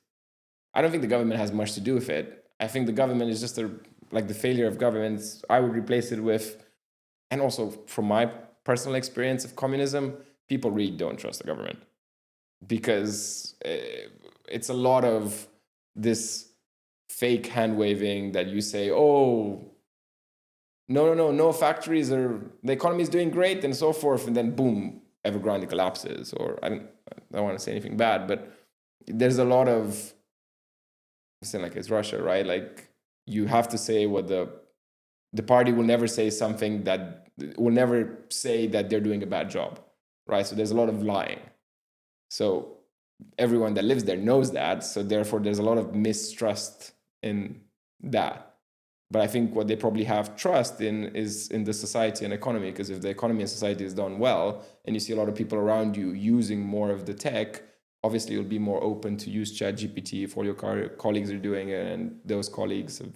I don't think the government has much to do with it. I think the government is just the failure of governments. I would replace it with, and also from my personal experience of communism, people really don't trust the government, because it's a lot of this fake hand waving that you say, oh, no factories, or the economy is doing great and so forth, and then boom, Evergrande collapses. Or I don't want to say anything bad, but there's a lot of saying like it's Russia, right? Like, you have to say what the party will never say something that will never say that they're doing a bad job, right? So there's a lot of lying. So everyone that lives there knows that. So therefore, there's a lot of mistrust in that. But I think what they probably have trust in is in the society and economy, because if the economy and society is done well, and you see a lot of people around you using more of the tech, obviously you'll be more open to use ChatGPT if all your colleagues are doing it, and those colleagues have,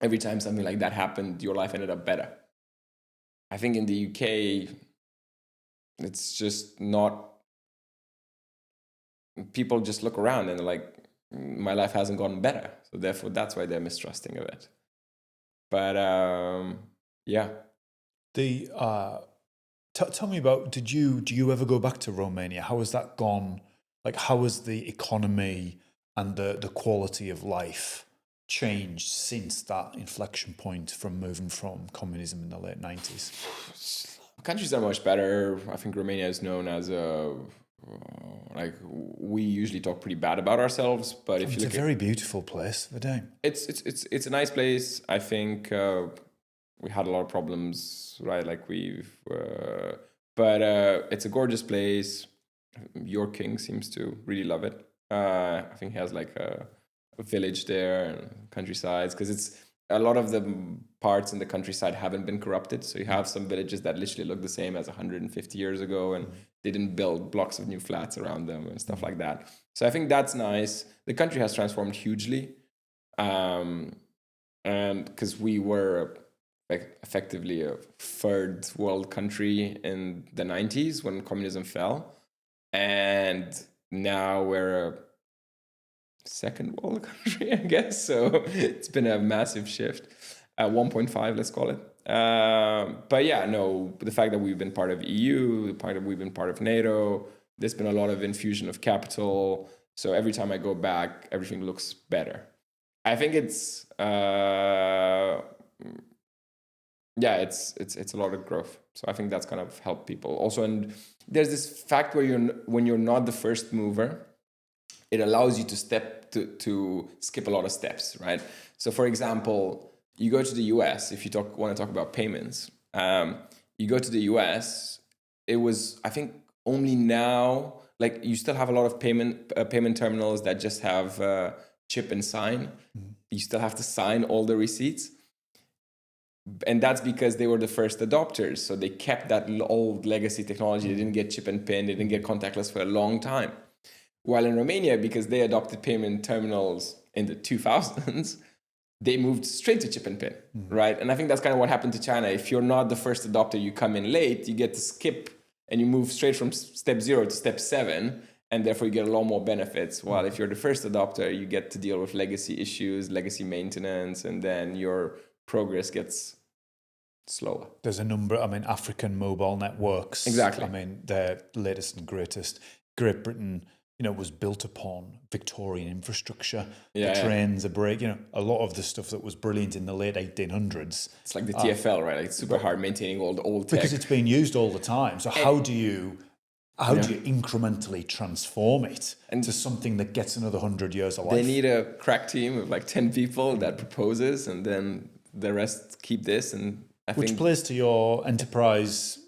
every time something like that happened, your life ended up better. I think in the UK, it's just not, people just look around and they're like, my life hasn't gotten better. So therefore, that's why they're mistrusting of it. But yeah. Tell me about, do you ever go back to Romania? How has that gone? Like, how has the economy and the quality of life changed since that inflection point from moving from communism in the late 90s? Countries are much better. I think Romania is known as we usually talk pretty bad about ourselves, but if you look, it's a very beautiful place, Vadim. It's a nice place. I think we had a lot of problems, right? Like but it's a gorgeous place. Your king seems to really love it. I think he has like a village there and countrysides, because it's a lot of the parts in the countryside haven't been corrupted. So you have some villages that literally look the same as 150 years ago, and they didn't build blocks of new flats around them and stuff like that. So I think that's nice. The country has transformed hugely. And because we were effectively a third world country in the 90s when communism fell. And now we're a second world country, I guess. So it's been a massive shift. 1.5, let's call it. But yeah, no, the fact that we've been part of EU, the fact that we've been part of NATO, there's been a lot of infusion of capital. So every time I go back, everything looks better. I think it's yeah, it's a lot of growth. So I think that's kind of helped people also. And there's this fact where when you're not the first mover, it allows you to skip a lot of steps, right? So for example, you go to the US, if you want to talk about payments, you go to the US, it was, I think, only now, like you still have a lot of payment terminals that just have chip and sign. You still have to sign all the receipts. And that's because they were the first adopters. So they kept that old legacy technology. They didn't get chip and pin. They didn't get contactless for a long time. While in Romania, because they adopted payment terminals in the 2000s, they moved straight to chip and pin, right? And I think that's kind of what happened to China. If you're not the first adopter, you come in late, you get to skip and you move straight from step 0 to step 7, and therefore you get a lot more benefits. While if you're the first adopter, you get to deal with legacy issues, legacy maintenance, and then your progress gets slower. There's a number, African mobile networks. Exactly. They're latest and greatest. Great Britain, was built upon Victorian infrastructure. The trains, a lot of the stuff that was brilliant in the late 1800s. It's like the TfL, right? Like it's super hard maintaining all the old tech. Because it's being used all the time. So how do you incrementally transform it into something that gets another 100 years of life? They need a crack team of like 10 people that proposes, and then the rest keep this. And which plays to your enterprise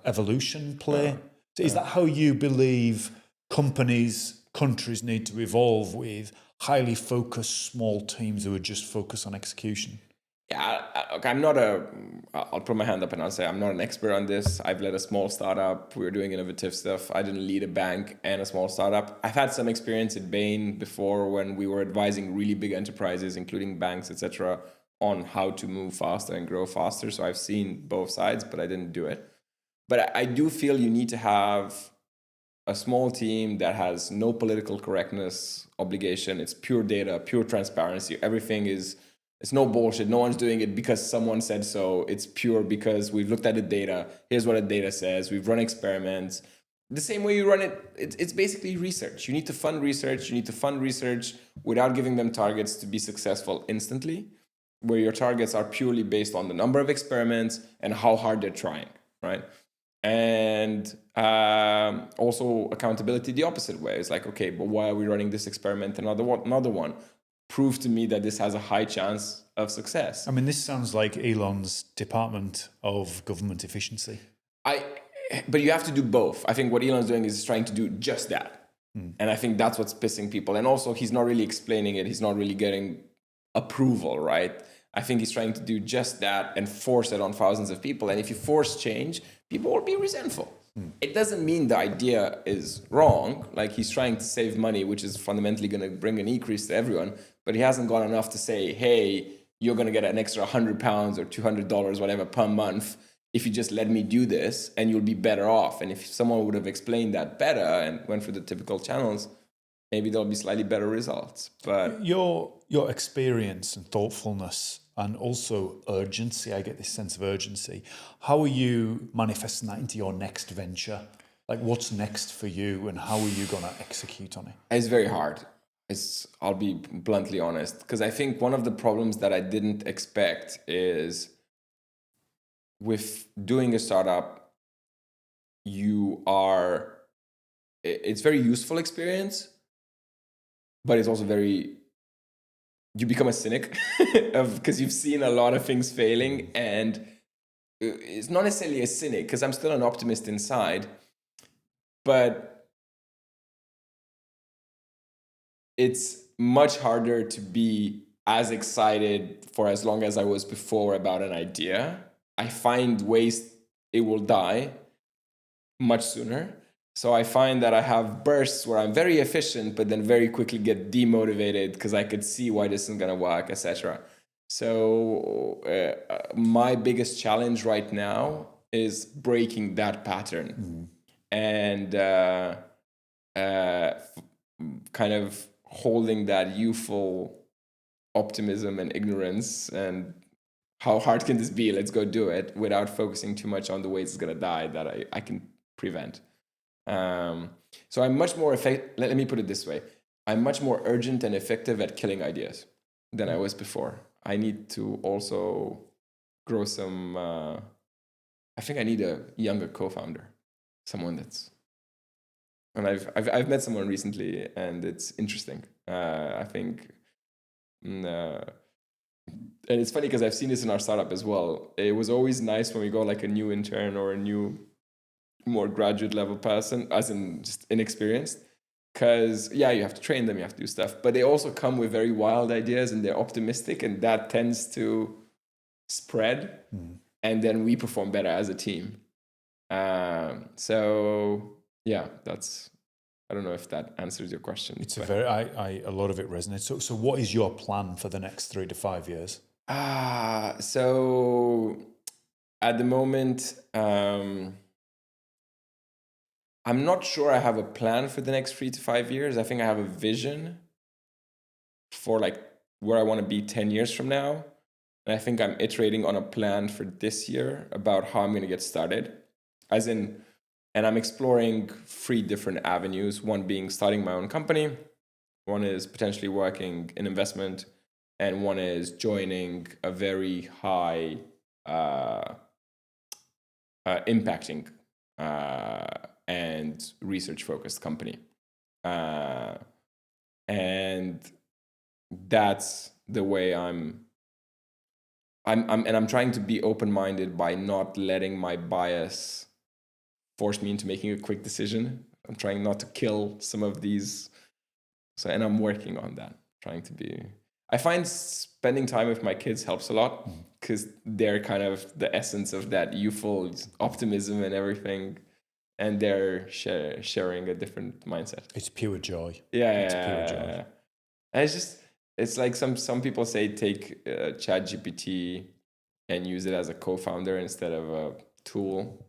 evolution play. So is that how you believe countries need to evolve, with highly focused small teams who are just focused on execution? Yeah, I'll put my hand up and I'll say I'm not an expert on this. I've led a small startup. We were doing innovative stuff. I didn't lead a bank and a small startup. I've had some experience at Bain before when we were advising really big enterprises, including banks, etc., on how to move faster and grow faster. So I've seen both sides, but I didn't do it. But I do feel you need to have a small team that has no political correctness obligation. It's pure data, pure transparency. Everything it's no bullshit. No one's doing it because someone said so. It's pure because we've looked at the data. Here's what the data says. We've run experiments. The same way you run it, it's basically research. You need to fund research. You need to fund research without giving them targets to be successful instantly, where your targets are purely based on the number of experiments and how hard they're trying, right? And also accountability the opposite way. It's like, okay, but why are we running this experiment? Another one. Prove to me that this has a high chance of success. This sounds like Elon's Department of Government Efficiency. But you have to do both. I think what Elon's doing is trying to do just that. And I think that's what's pissing people. And also he's not really explaining it. He's not really getting approval, right? I think he's trying to do just that and force it on thousands of people. And if you force change, people will be resentful. It doesn't mean the idea is wrong. Like he's trying to save money, which is fundamentally going to bring an increase to everyone. But he hasn't got enough to say, hey, you're going to get an extra £100 or $200, whatever, per month if you just let me do this, and you'll be better off. And if someone would have explained that better and went through the typical channels, maybe there'll be slightly better results. But your experience and thoughtfulness and also urgency, I get this sense of urgency. How are you manifesting that into your next venture? Like what's next for you and how are you going to execute on it? It's very hard. I'll be bluntly honest, because I think one of the problems that I didn't expect is with doing a startup, it's very useful experience, but it's also you become a cynic because you've seen a lot of things failing, and it's not necessarily a cynic because I'm still an optimist inside, but it's much harder to be as excited for as long as I was before about an idea. I find ways it will die much sooner. So I find that I have bursts where I'm very efficient, but then very quickly get demotivated because I could see why this isn't going to work, etc. So my biggest challenge right now is breaking that pattern and kind of holding that youthful optimism and ignorance and how hard can this be? Let's go do it without focusing too much on the ways it's going to die that I can prevent. So I'm much more effective. Let me put it this way. I'm much more urgent and effective at killing ideas than I was before. I need to also grow some. I think I need a younger co-founder, someone that's. And I've met someone recently, and it's interesting. I think, and it's funny because I've seen this in our startup as well. It was always nice when we got like a new intern or a new, more graduate level person, as in just inexperienced. Because you have to train them, you have to do stuff, but they also come with very wild ideas, and they're optimistic, and that tends to spread, and then we perform better as a team. So that's. I don't know if that answers your question. It's a very a lot of it resonates. So what is your plan for the next 3 to 5 years? So at the moment, I'm not sure I have a plan for the next 3 to 5 years. I think I have a vision for like where I want to be 10 years from now. And I think I'm iterating on a plan for this year about how I'm going to get started. And I'm exploring 3 different avenues. One being starting my own company. One is potentially working in investment. And one is joining a very high impacting and research-focused company. And that's the way I'm trying to be open-minded by not letting my bias force me into making a quick decision. I'm trying not to kill some of these. And I'm working on that, I find spending time with my kids helps a lot because they're kind of the essence of that youthful optimism and everything. And they're sharing a different mindset. It's pure joy. It's pure joy. And it's like some people say take ChatGPT and use it as a co-founder instead of a tool.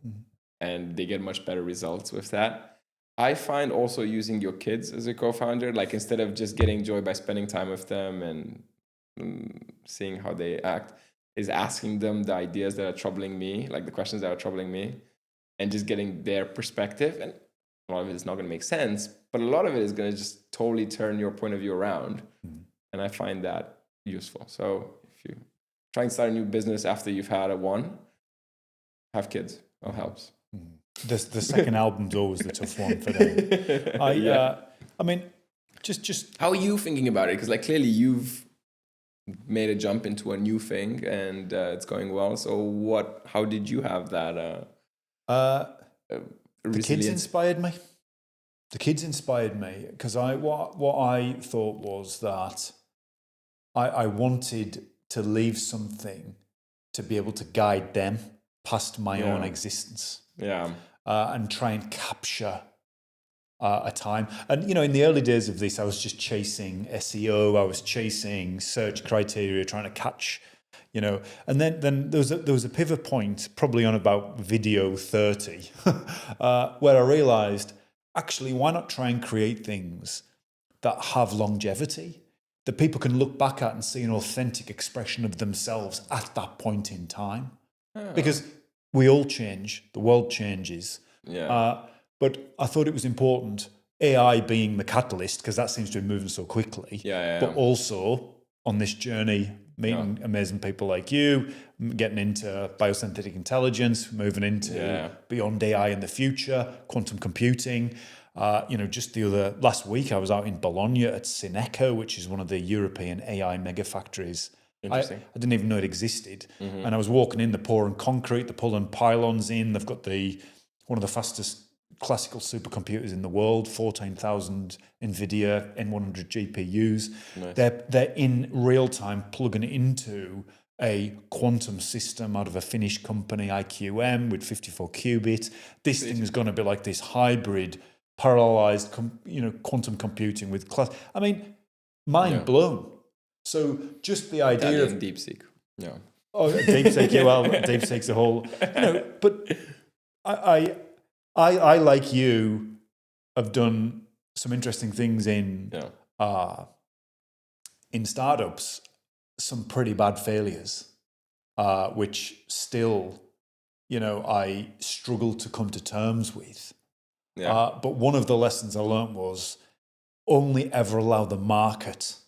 And they get much better results with that. I find also using your kids as a co-founder, like instead of just getting joy by spending time with them and seeing how they act, is asking them the ideas that are troubling me, like the questions that are troubling me, and just getting their perspective. And a lot of it is not going to make sense, but a lot of it is going to just totally turn your point of view around. And I find that useful. So if you try and start a new business after you've had one, have kids. It helps. The second album's always the tough one for them. I mean, just how are you thinking about it? Because like clearly you've made a jump into a new thing and it's going well. So how did you have that? The kids inspired me. The kids inspired me because what I thought was that I wanted to leave something to be able to guide them past my own existence. And try and capture a time. And, in the early days of this, I was just chasing SEO. I was chasing search criteria, trying to catch, and then there was a pivot point, probably on about video 30, where I realized, actually, why not try and create things that have longevity, that people can look back at and see an authentic expression of themselves at that point in time? Because we all change, the world changes. But I thought it was important, AI being the catalyst, because that seems to be moving so quickly. But also on this journey, meeting amazing people like you, getting into biosynthetic intelligence, moving into beyond AI in the future, quantum computing. Just last week I was out in Bologna at Cineco, which is one of the European AI mega factories. I didn't even know it existed. And I was walking in, they're pouring concrete, they're pulling pylons in. They've got one of the fastest classical supercomputers in the world, 14,000 NVIDIA N100 GPUs. Nice. They're in real time plugging into a quantum system out of a Finnish company, IQM, with 54 qubits. This thing is going to be like this hybrid, parallelized, quantum computing with class. I mean, mind blown. So just the idea of DeepSeek, DeepSeek, DeepSeek's a whole, But I like you have done some interesting things in startups, some pretty bad failures, which still, I struggle to come to terms with. But one of the lessons I learned was only ever allow the market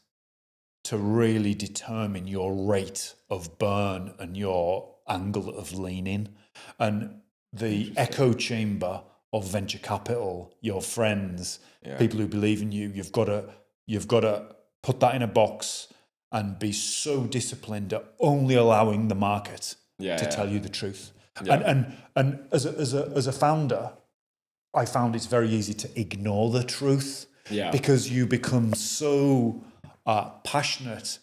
to really determine your rate of burn and your angle of lean in. And the echo chamber of venture capital, your friends, people who believe in you, you've got to put that in a box and be so disciplined at only allowing the market to tell you the truth. Yeah. And as a founder, I found it's very easy to ignore the truth because you become so passionate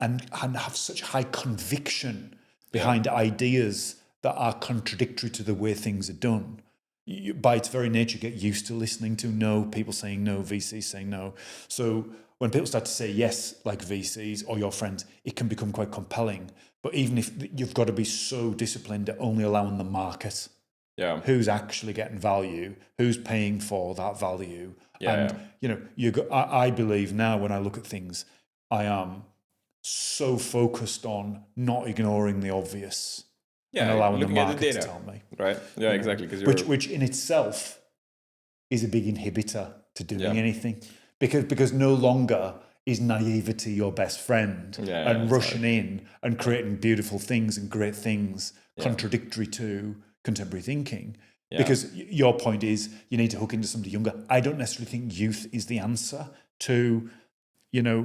and have such high conviction behind ideas that are contradictory to the way things are done. You, by its very nature, get used to listening to no, people saying no, VCs saying no. So when people start to say yes, like VCs or your friends, it can become quite compelling. But even if you've got to be so disciplined at only allowing the market, who's actually getting value, who's paying for that value. I believe now when I look at things, I am so focused on not ignoring the obvious and allowing the market to tell me. Right? Yeah, exactly. Which in itself is a big inhibitor to doing anything. Because no longer is naivety your best friend and rushing in and creating beautiful things and great things contradictory to contemporary thinking. Yeah. Because your point is you need to hook into somebody younger. I don't necessarily think youth is the answer to,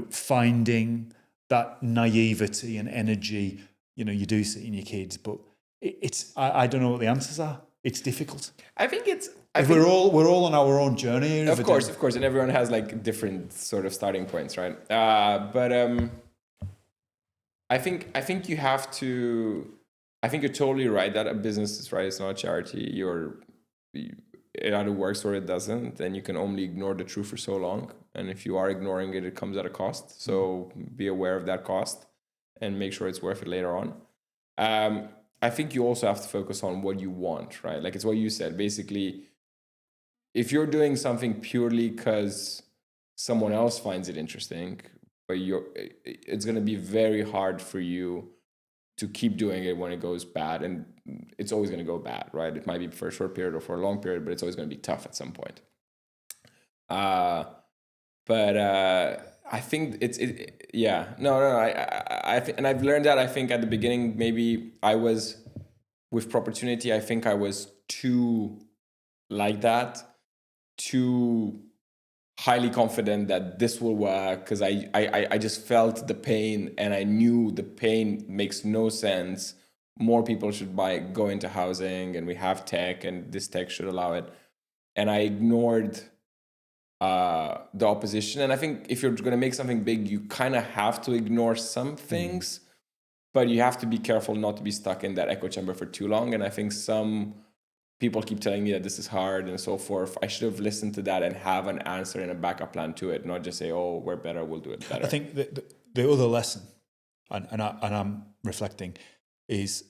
finding that naivety and energy. You do see in your kids, but I don't know what the answers are. It's difficult. I think we're all on our own journey. Of course, and everyone has like different sort of starting points, right? But I think you have to. I think you're totally right that a business is right. It's not a charity. It either works or it doesn't. And you can only ignore the truth for so long. And if you are ignoring it, it comes at a cost. So be aware of that cost and make sure it's worth it later on. I think you also have to focus on what you want, right? Like it's what you said. Basically, if you're doing something purely because someone else finds it interesting, but it's going to be very hard for you to keep doing it when it goes bad. And it's always going to go bad, right? It might be for a short period or for a long period, but it's always going to be tough at some point. I think and I've learned that. I think at the beginning, maybe I was with Propertunity. I think I was too like that, too highly confident that this will work because I just felt the pain and I knew the pain makes no sense. More people should go into housing and we have tech and this tech should allow it. And I ignored the opposition. And I think if you're going to make something big, you kind of have to ignore some things, but you have to be careful not to be stuck in that echo chamber for too long. And I think some people keep telling me that this is hard and so forth. I should have listened to that and have an answer and a backup plan to it, not just say, oh, we're better, we'll do it better. I think the other lesson, and I'm reflecting, is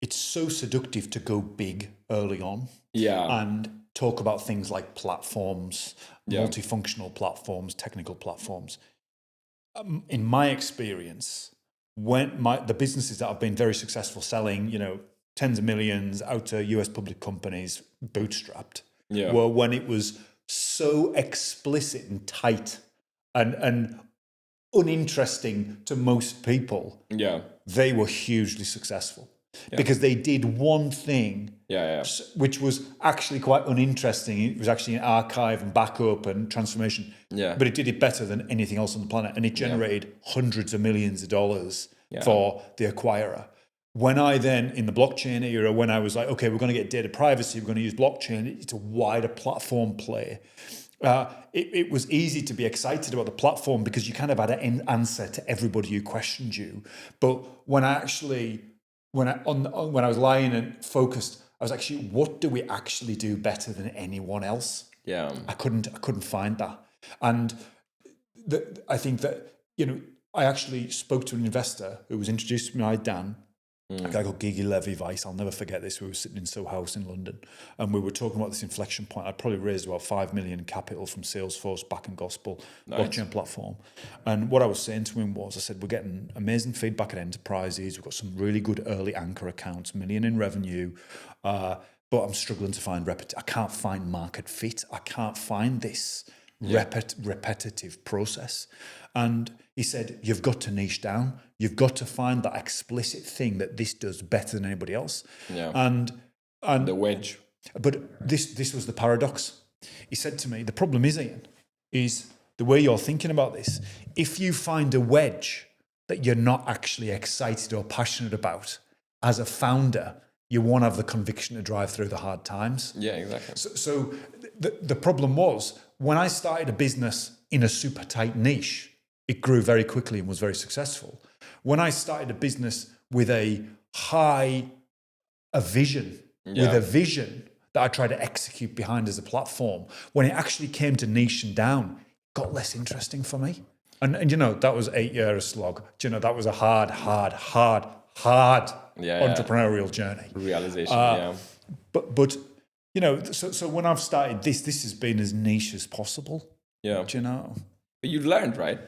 it's so seductive to go big early on and talk about things like platforms, multifunctional platforms, technical platforms. In my experience, when the businesses that have been very successful selling, tens of millions out to US public companies, bootstrapped, were when it was so explicit and tight and uninteresting to most people. They were hugely successful because they did one thing which was actually quite uninteresting. It was actually an archive and backup and transformation, but it did it better than anything else on the planet, and it generated hundreds of millions of dollars for the acquirer. When I then, in the blockchain era, when I was like, okay, we're going to get data privacy, we're going to use blockchain, it's a wider platform play. It was easy to be excited about the platform because you kind of had an answer to everybody who questioned you. But when I was lying and focused, I was actually, what do we actually do better than anyone else? I couldn't find that. And I think that, I actually spoke to an investor who was introduced to me by Dan, a guy called Gigi Levy-Weiss. I'll never forget this. We were sitting in Soho House in London and we were talking about this inflection point. I'd probably raised about 5 million capital from Salesforce, Back and Gospel, blockchain platform. And what I was saying to him was, I said, we're getting amazing feedback at enterprises. We've got some really good early anchor accounts, $1 million in revenue. But I'm struggling to find I can't find market fit. I can't find this. repetitive process. And he said, you've got to niche down. You've got to find that explicit thing that this does better than anybody else. Yeah. And the wedge. But this was the paradox. He said to me, the problem is, Ian, is the way you're thinking about this. If you find a wedge that you're not actually excited or passionate about, as a founder, you won't have the conviction to drive through the hard times. Yeah, exactly. So the problem was, when I started a business in a super tight niche, it grew very quickly and was very successful. When I started a business with a vision that I tried to execute behind as a platform, when it actually came to niche and down, it got less interesting for me. And that was 8 years slog. That was a hard entrepreneurial journey. Realization, But so when I've started this has been as niche as possible. Yeah. But you've learned, right?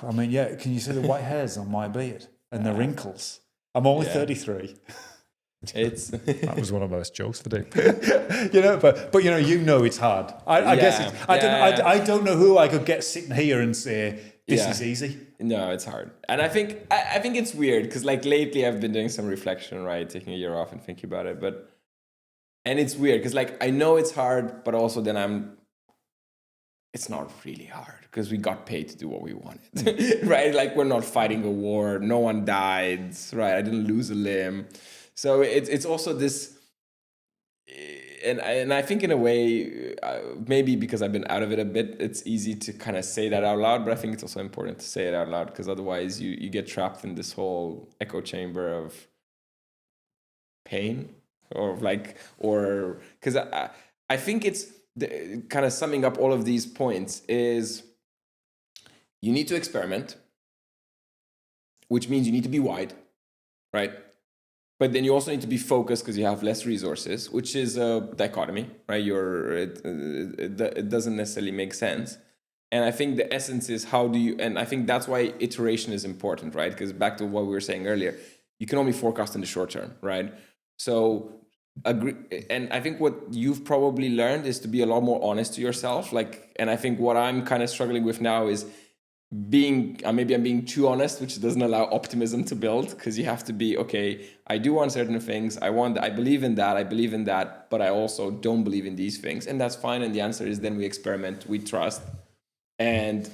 I mean, yeah, can you see the white hairs on my beard and the wrinkles? I'm only 33. That was one of those jokes for Dave. But it's hard. I guess I don't know who I could get sitting here and say this is easy. No, it's hard. And I think it's weird because like lately I've been doing some reflection, right? Taking a year off and thinking about it. And it's weird because like I know it's hard, but also then it's not really hard because we got paid to do what we wanted, right? Like we're not fighting a war. No one died, right? I didn't lose a limb. So it's also this, and I think in a way, maybe because I've been out of it a bit, it's easy to kind of say that out loud, but I think it's also important to say it out loud because otherwise you get trapped in this whole echo chamber of pain because I think it's kind of summing up all of these points is you need to experiment, which means you need to be wide, right? But then you also need to be focused because you have less resources, which is a dichotomy, right? It doesn't necessarily make sense. And I think the essence is and I think that's why iteration is important, right? Because back to what we were saying earlier, you can only forecast in the short term, right? So agree. And I think what you've probably learned is to be a lot more honest to yourself. And I think what I'm kind of struggling with now is maybe I'm being too honest, which doesn't allow optimism to build because you have to be, okay, I do want certain things. I believe in that, but I also don't believe in these things. And that's fine. And the answer is then we experiment, we trust and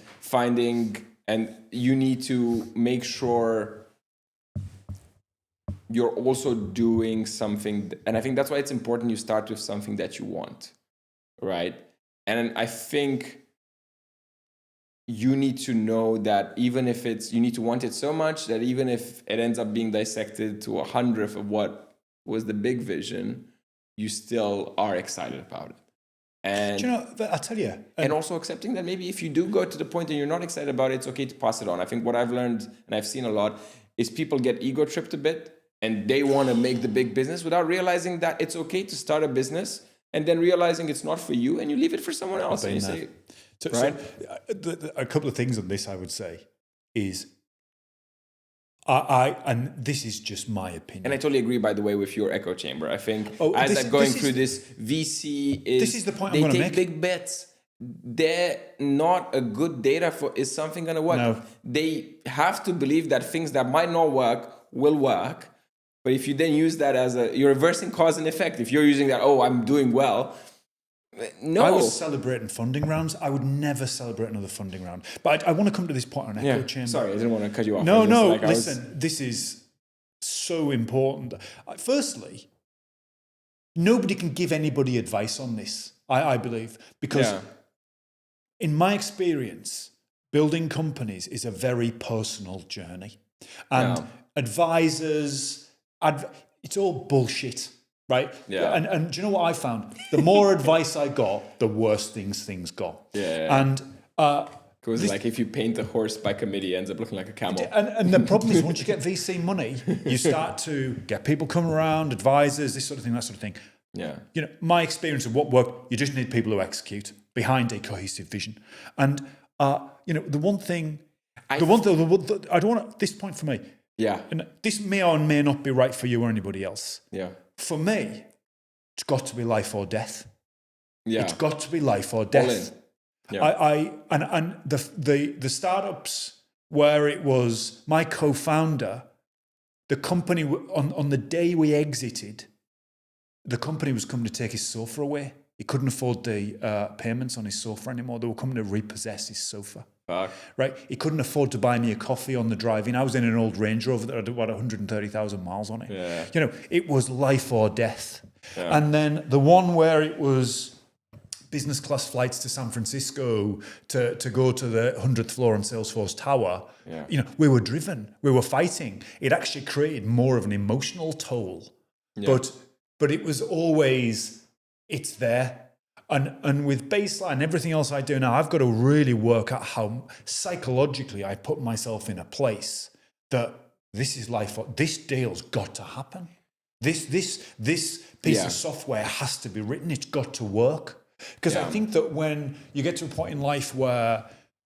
you need to make sure you're also doing something. And I think that's why it's important you start with something that you want, right? And I think you need to know that even if you need to want it so much that even if it ends up being dissected to 100th of what was the big vision, you still are excited about it. And I'll tell you. And also accepting that maybe if you do go to the point and you're not excited about it, it's okay to pass it on. I think what I've learned, and I've seen a lot, is people get ego tripped a bit and they want to make the big business without realizing that it's okay to start a business and then realizing it's not for you and you leave it for someone else. And you say, right? So a couple of things on this I would say is, and this is just my opinion. And I totally agree, by the way, with your echo chamber. I think as I'm going through this, VC this is the point I'm going to make. They take big bets. They're not a good data for is something going to work. No. They have to believe that things that might not work will work. But if you then use that you're reversing cause and effect. If you're using that, I'm doing well. No. I was celebrating funding rounds. I would never celebrate another funding round. But I want to come to this point on echo chamber. Sorry, I didn't want to cut you off. No, listen, this is so important. Firstly, nobody can give anybody advice on this, I believe, because in my experience, building companies is a very personal journey. And advisors, it's all bullshit. Right? Yeah. And do you know what I found? The more advice I got, the worse things got. Yeah. And because like if you paint a horse by committee, it ends up looking like a camel. And the problem is once you get VC money, you start to get people come around, advisors, this sort of thing, that sort of thing. Yeah. My experience of what worked, you just need people who execute behind a cohesive vision. And the one thing I don't want this point for me. Yeah. And this may or may not be right for you or anybody else. Yeah. For me, it's got to be life or death. Yeah. It's got to be life or death. And the startups where it was my co-founder, the company on the day we exited, the company was coming to take his sofa away. He couldn't afford the payments on his sofa anymore. They were coming to repossess his sofa. Right? He couldn't afford to buy me a coffee on the drive-in. I was in an old Range Rover that had about 130,000 miles on it. Yeah. You know, it was life or death. Yeah. And then the one where it was business class flights to San Francisco to go to the 100th floor on Salesforce Tower, you know, we were driven, we were fighting. It actually created more of an emotional toll. Yeah. But it was always, it's there. And with baseline, everything else I do now, I've got to really work out how psychologically I put myself in a place that this is life. This deal's got to happen. This piece of software has to be written. It's got to work. Because I think that when you get to a point in life where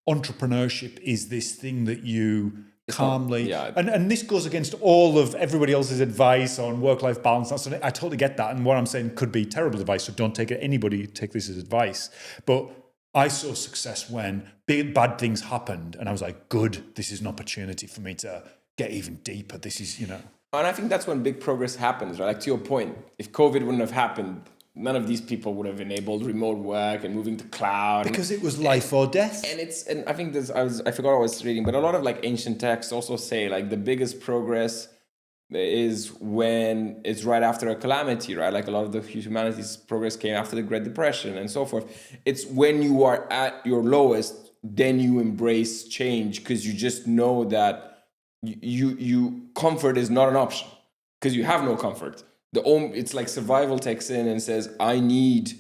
entrepreneurship is this thing that you calmly, and this goes against all of everybody else's advice on work-life balance. I totally get that, and what I'm saying could be terrible advice, so don't take it. Anybody take this as advice. But I saw success when bad things happened, and I was like, good, this is an opportunity for me to get even deeper. This is, you know. And I think that's when big progress happens, right? Like to your point, if COVID wouldn't have happened, none of these people would have enabled remote work and moving to cloud. Because it was life or death. And I think I forgot what I was reading, but a lot of like ancient texts also say like the biggest progress is when it's right after a calamity, right? Like a lot of the humanity's progress came after the Great Depression and so forth. It's when you are at your lowest, then you embrace change because you just know that you comfort is not an option because you have no comfort. It's like survival takes in and says, I need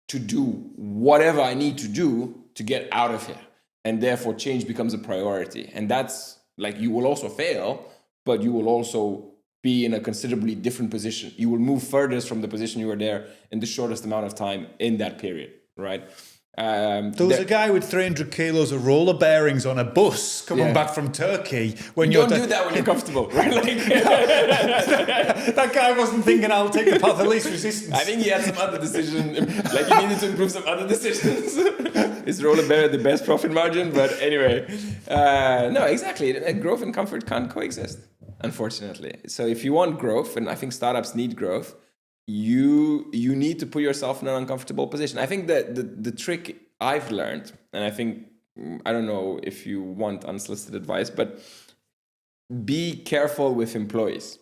to do whatever I need to do to get out of here. And therefore change becomes a priority. And that's like, you will also fail, but you will also be in a considerably different position. You will move furthest from the position you were there in the shortest amount of time in that period, right? There was a guy with 300 kilos of roller bearings on a bus coming back from Turkey. When you don't do that when you're comfortable, right? Like, that guy wasn't thinking, I'll take the path of least resistance. I think he had some other decision, like he needed to improve some other decisions. Is roller bear the best profit margin? But anyway, no, exactly. Growth and comfort can't coexist, unfortunately. So if you want growth, and I think startups need growth, you need to put yourself in an uncomfortable position. I think that the trick I've learned, and I think, I don't know if you want unsolicited advice, but be careful with employees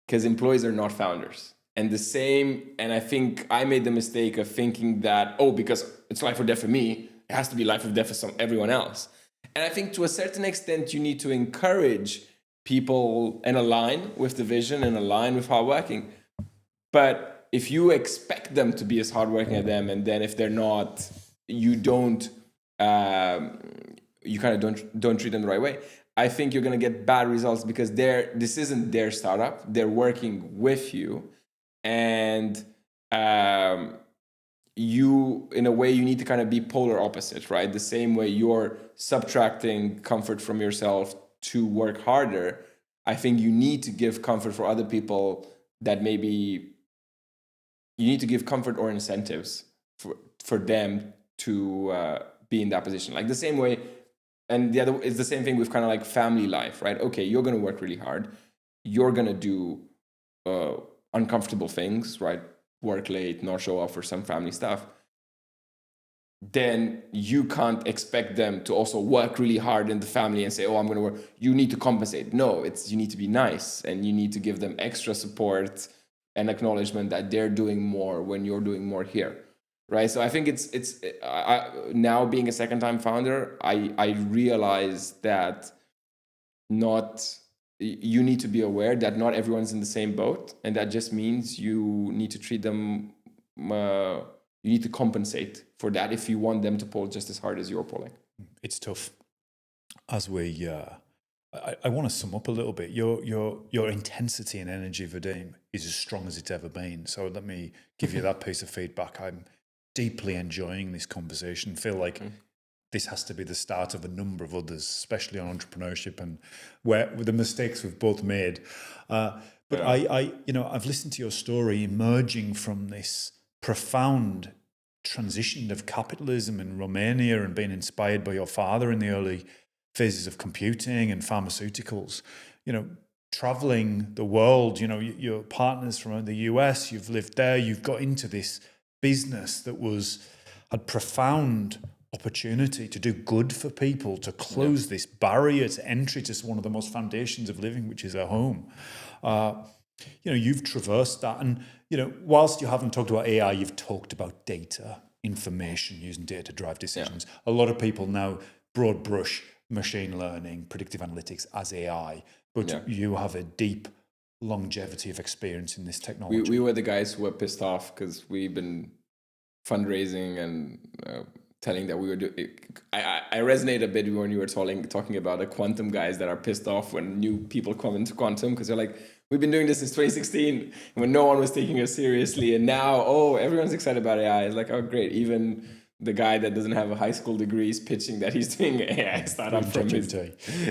because employees are not founders. And I think I made the mistake of thinking that, because it's life or death for me, it has to be life or death for everyone else. And I think to a certain extent, you need to encourage people and align with the vision and align with hardworking. But if you expect them to be as hardworking as them, and then if they're not, you don't, you kind of don't treat them the right way, I think you're going to get bad results because this isn't their startup. They're working with you. And you, in a way, you need to kind of be polar opposite, right? The same way you're subtracting comfort from yourself to work harder, I think you need to give comfort for other people that maybe you need to give comfort or incentives for them to be in that position. Like the same way, and the other is the same thing with kind of like family life, right? Okay, you're going to work really hard. You're going to do uncomfortable things, right? Work late, not show up for some family stuff. Then you can't expect them to also work really hard in the family and say, I'm going to work. You need to compensate. No, you need to be nice and you need to give them extra support and acknowledgement that they're doing more when you're doing more here, right? So I think it's now being a second-time founder, I realize that you need to be aware that not everyone's in the same boat, and that just means you need to treat them. You need to compensate for that if you want them to pull just as hard as you're pulling. It's tough. As we, I want to sum up a little bit. Your intensity and energy, Vadim, is as strong as it's ever been. So let me give you that piece of feedback. I'm deeply enjoying this conversation. Feel like this has to be the start of a number of others, especially on entrepreneurship and where with the mistakes we've both made. But I've listened to your story emerging from this profound transition of capitalism in Romania and being inspired by your father in the early phases of computing and pharmaceuticals, traveling the world, your partners from the US, you've lived there, you've got into this business that had profound opportunity to do good for people, to close this barrier to entry to one of the most foundations of living, which is a home. You've traversed that. And, whilst you haven't talked about AI, you've talked about data, information, using data to drive decisions. A lot of people now broad brush machine learning, predictive analytics as AI, but you have a deep longevity of experience in this technology. We were the guys who were pissed off because we've been fundraising and telling that we were doing. I resonate a bit when you were talking about the quantum guys that are pissed off when new people come into quantum, because they're like, we've been doing this since 2016 when no one was taking us seriously, and now everyone's excited about AI. It's like, oh great, even the guy that doesn't have a high school degree is pitching that he's doing AI startup from his.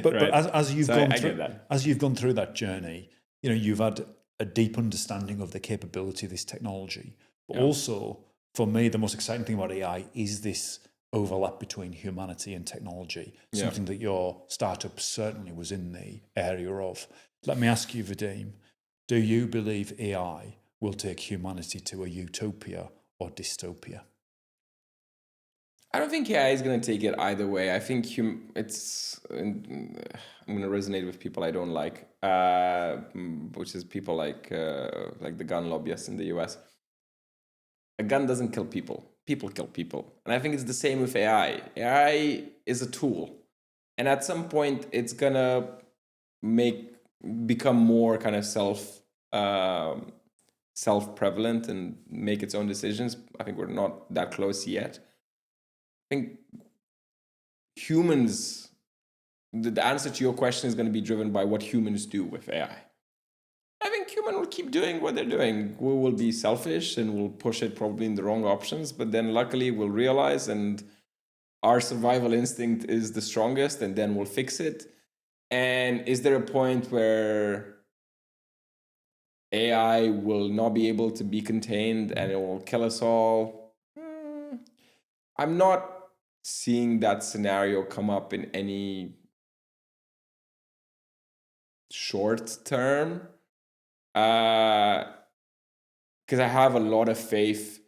But as you've gone through that journey, you've had a deep understanding of the capability of this technology. But also, for me, the most exciting thing about AI is this overlap between humanity and technology, something that your startup certainly was in the area of. Let me ask you, Vadim, do you believe AI will take humanity to a utopia or dystopia? I don't think AI is going to take it either way. I think I'm going to resonate with people I don't like, which is people like the gun lobbyists in the US. A gun doesn't kill people. People kill people. And I think it's the same with AI. AI is a tool. And at some point, it's going to become more kind of self-prevalent and make its own decisions. I think we're not that close yet. I think humans, the answer to your question is going to be driven by what humans do with AI. I think humans will keep doing what they're doing. We will be selfish and we'll push it probably in the wrong options, but then luckily we'll realize, and our survival instinct is the strongest, and then we'll fix it. And is there a point where AI will not be able to be contained and it will kill us all? I'm not seeing that scenario come up in any short term, because I have a lot of faith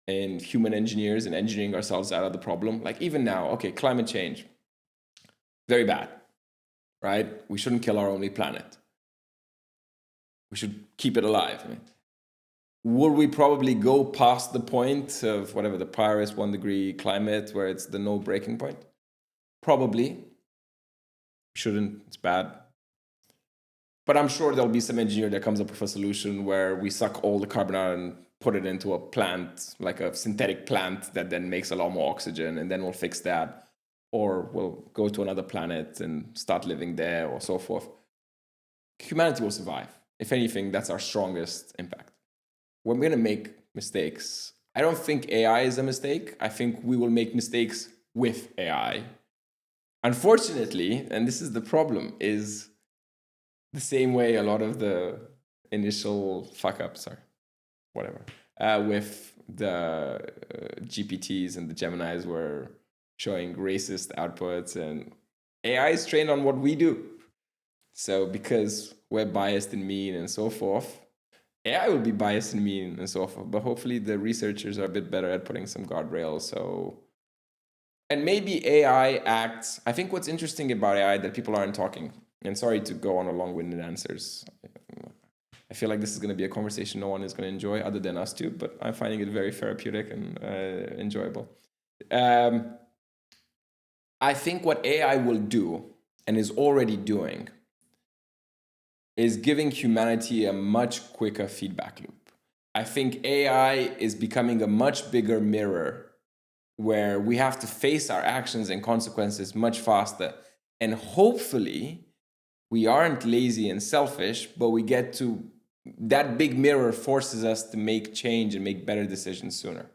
in human engineers and engineering ourselves out of the problem. Like even now, okay, climate change, very bad, right? We shouldn't kill our only planet. We should keep it alive. I mean, will we probably go past the point of whatever the Paris 1 degree climate where it's the no breaking point? Probably. Shouldn't. It's bad. But I'm sure there'll be some engineer that comes up with a solution where we suck all the carbon out and put it into a plant, like a synthetic plant that then makes a lot more oxygen, and then we'll fix that. Or we'll go to another planet and start living there, or so forth. Humanity will survive. If anything, that's our strongest impact. We're going to make mistakes. I don't think AI is a mistake. I think we will make mistakes with AI. Unfortunately, and this is the problem, is the same way a lot of the initial fuck-ups with the GPTs and the Geminis were showing racist outputs, and AI is trained on what we do. So because we're biased and mean and so forth, AI will be biased and mean and so forth, but hopefully the researchers are a bit better at putting some guardrails. And maybe AI acts. I think what's interesting about AI that people aren't talking, and sorry to go on a long-winded answers. I feel like this is going to be a conversation no one is going to enjoy other than us two, but I'm finding it very therapeutic and enjoyable. I think what AI will do, and is already doing, is giving humanity a much quicker feedback loop. I think AI is becoming a much bigger mirror where we have to face our actions and consequences much faster. And hopefully we aren't lazy and selfish, but we get to, that big mirror forces us to make change and make better decisions sooner.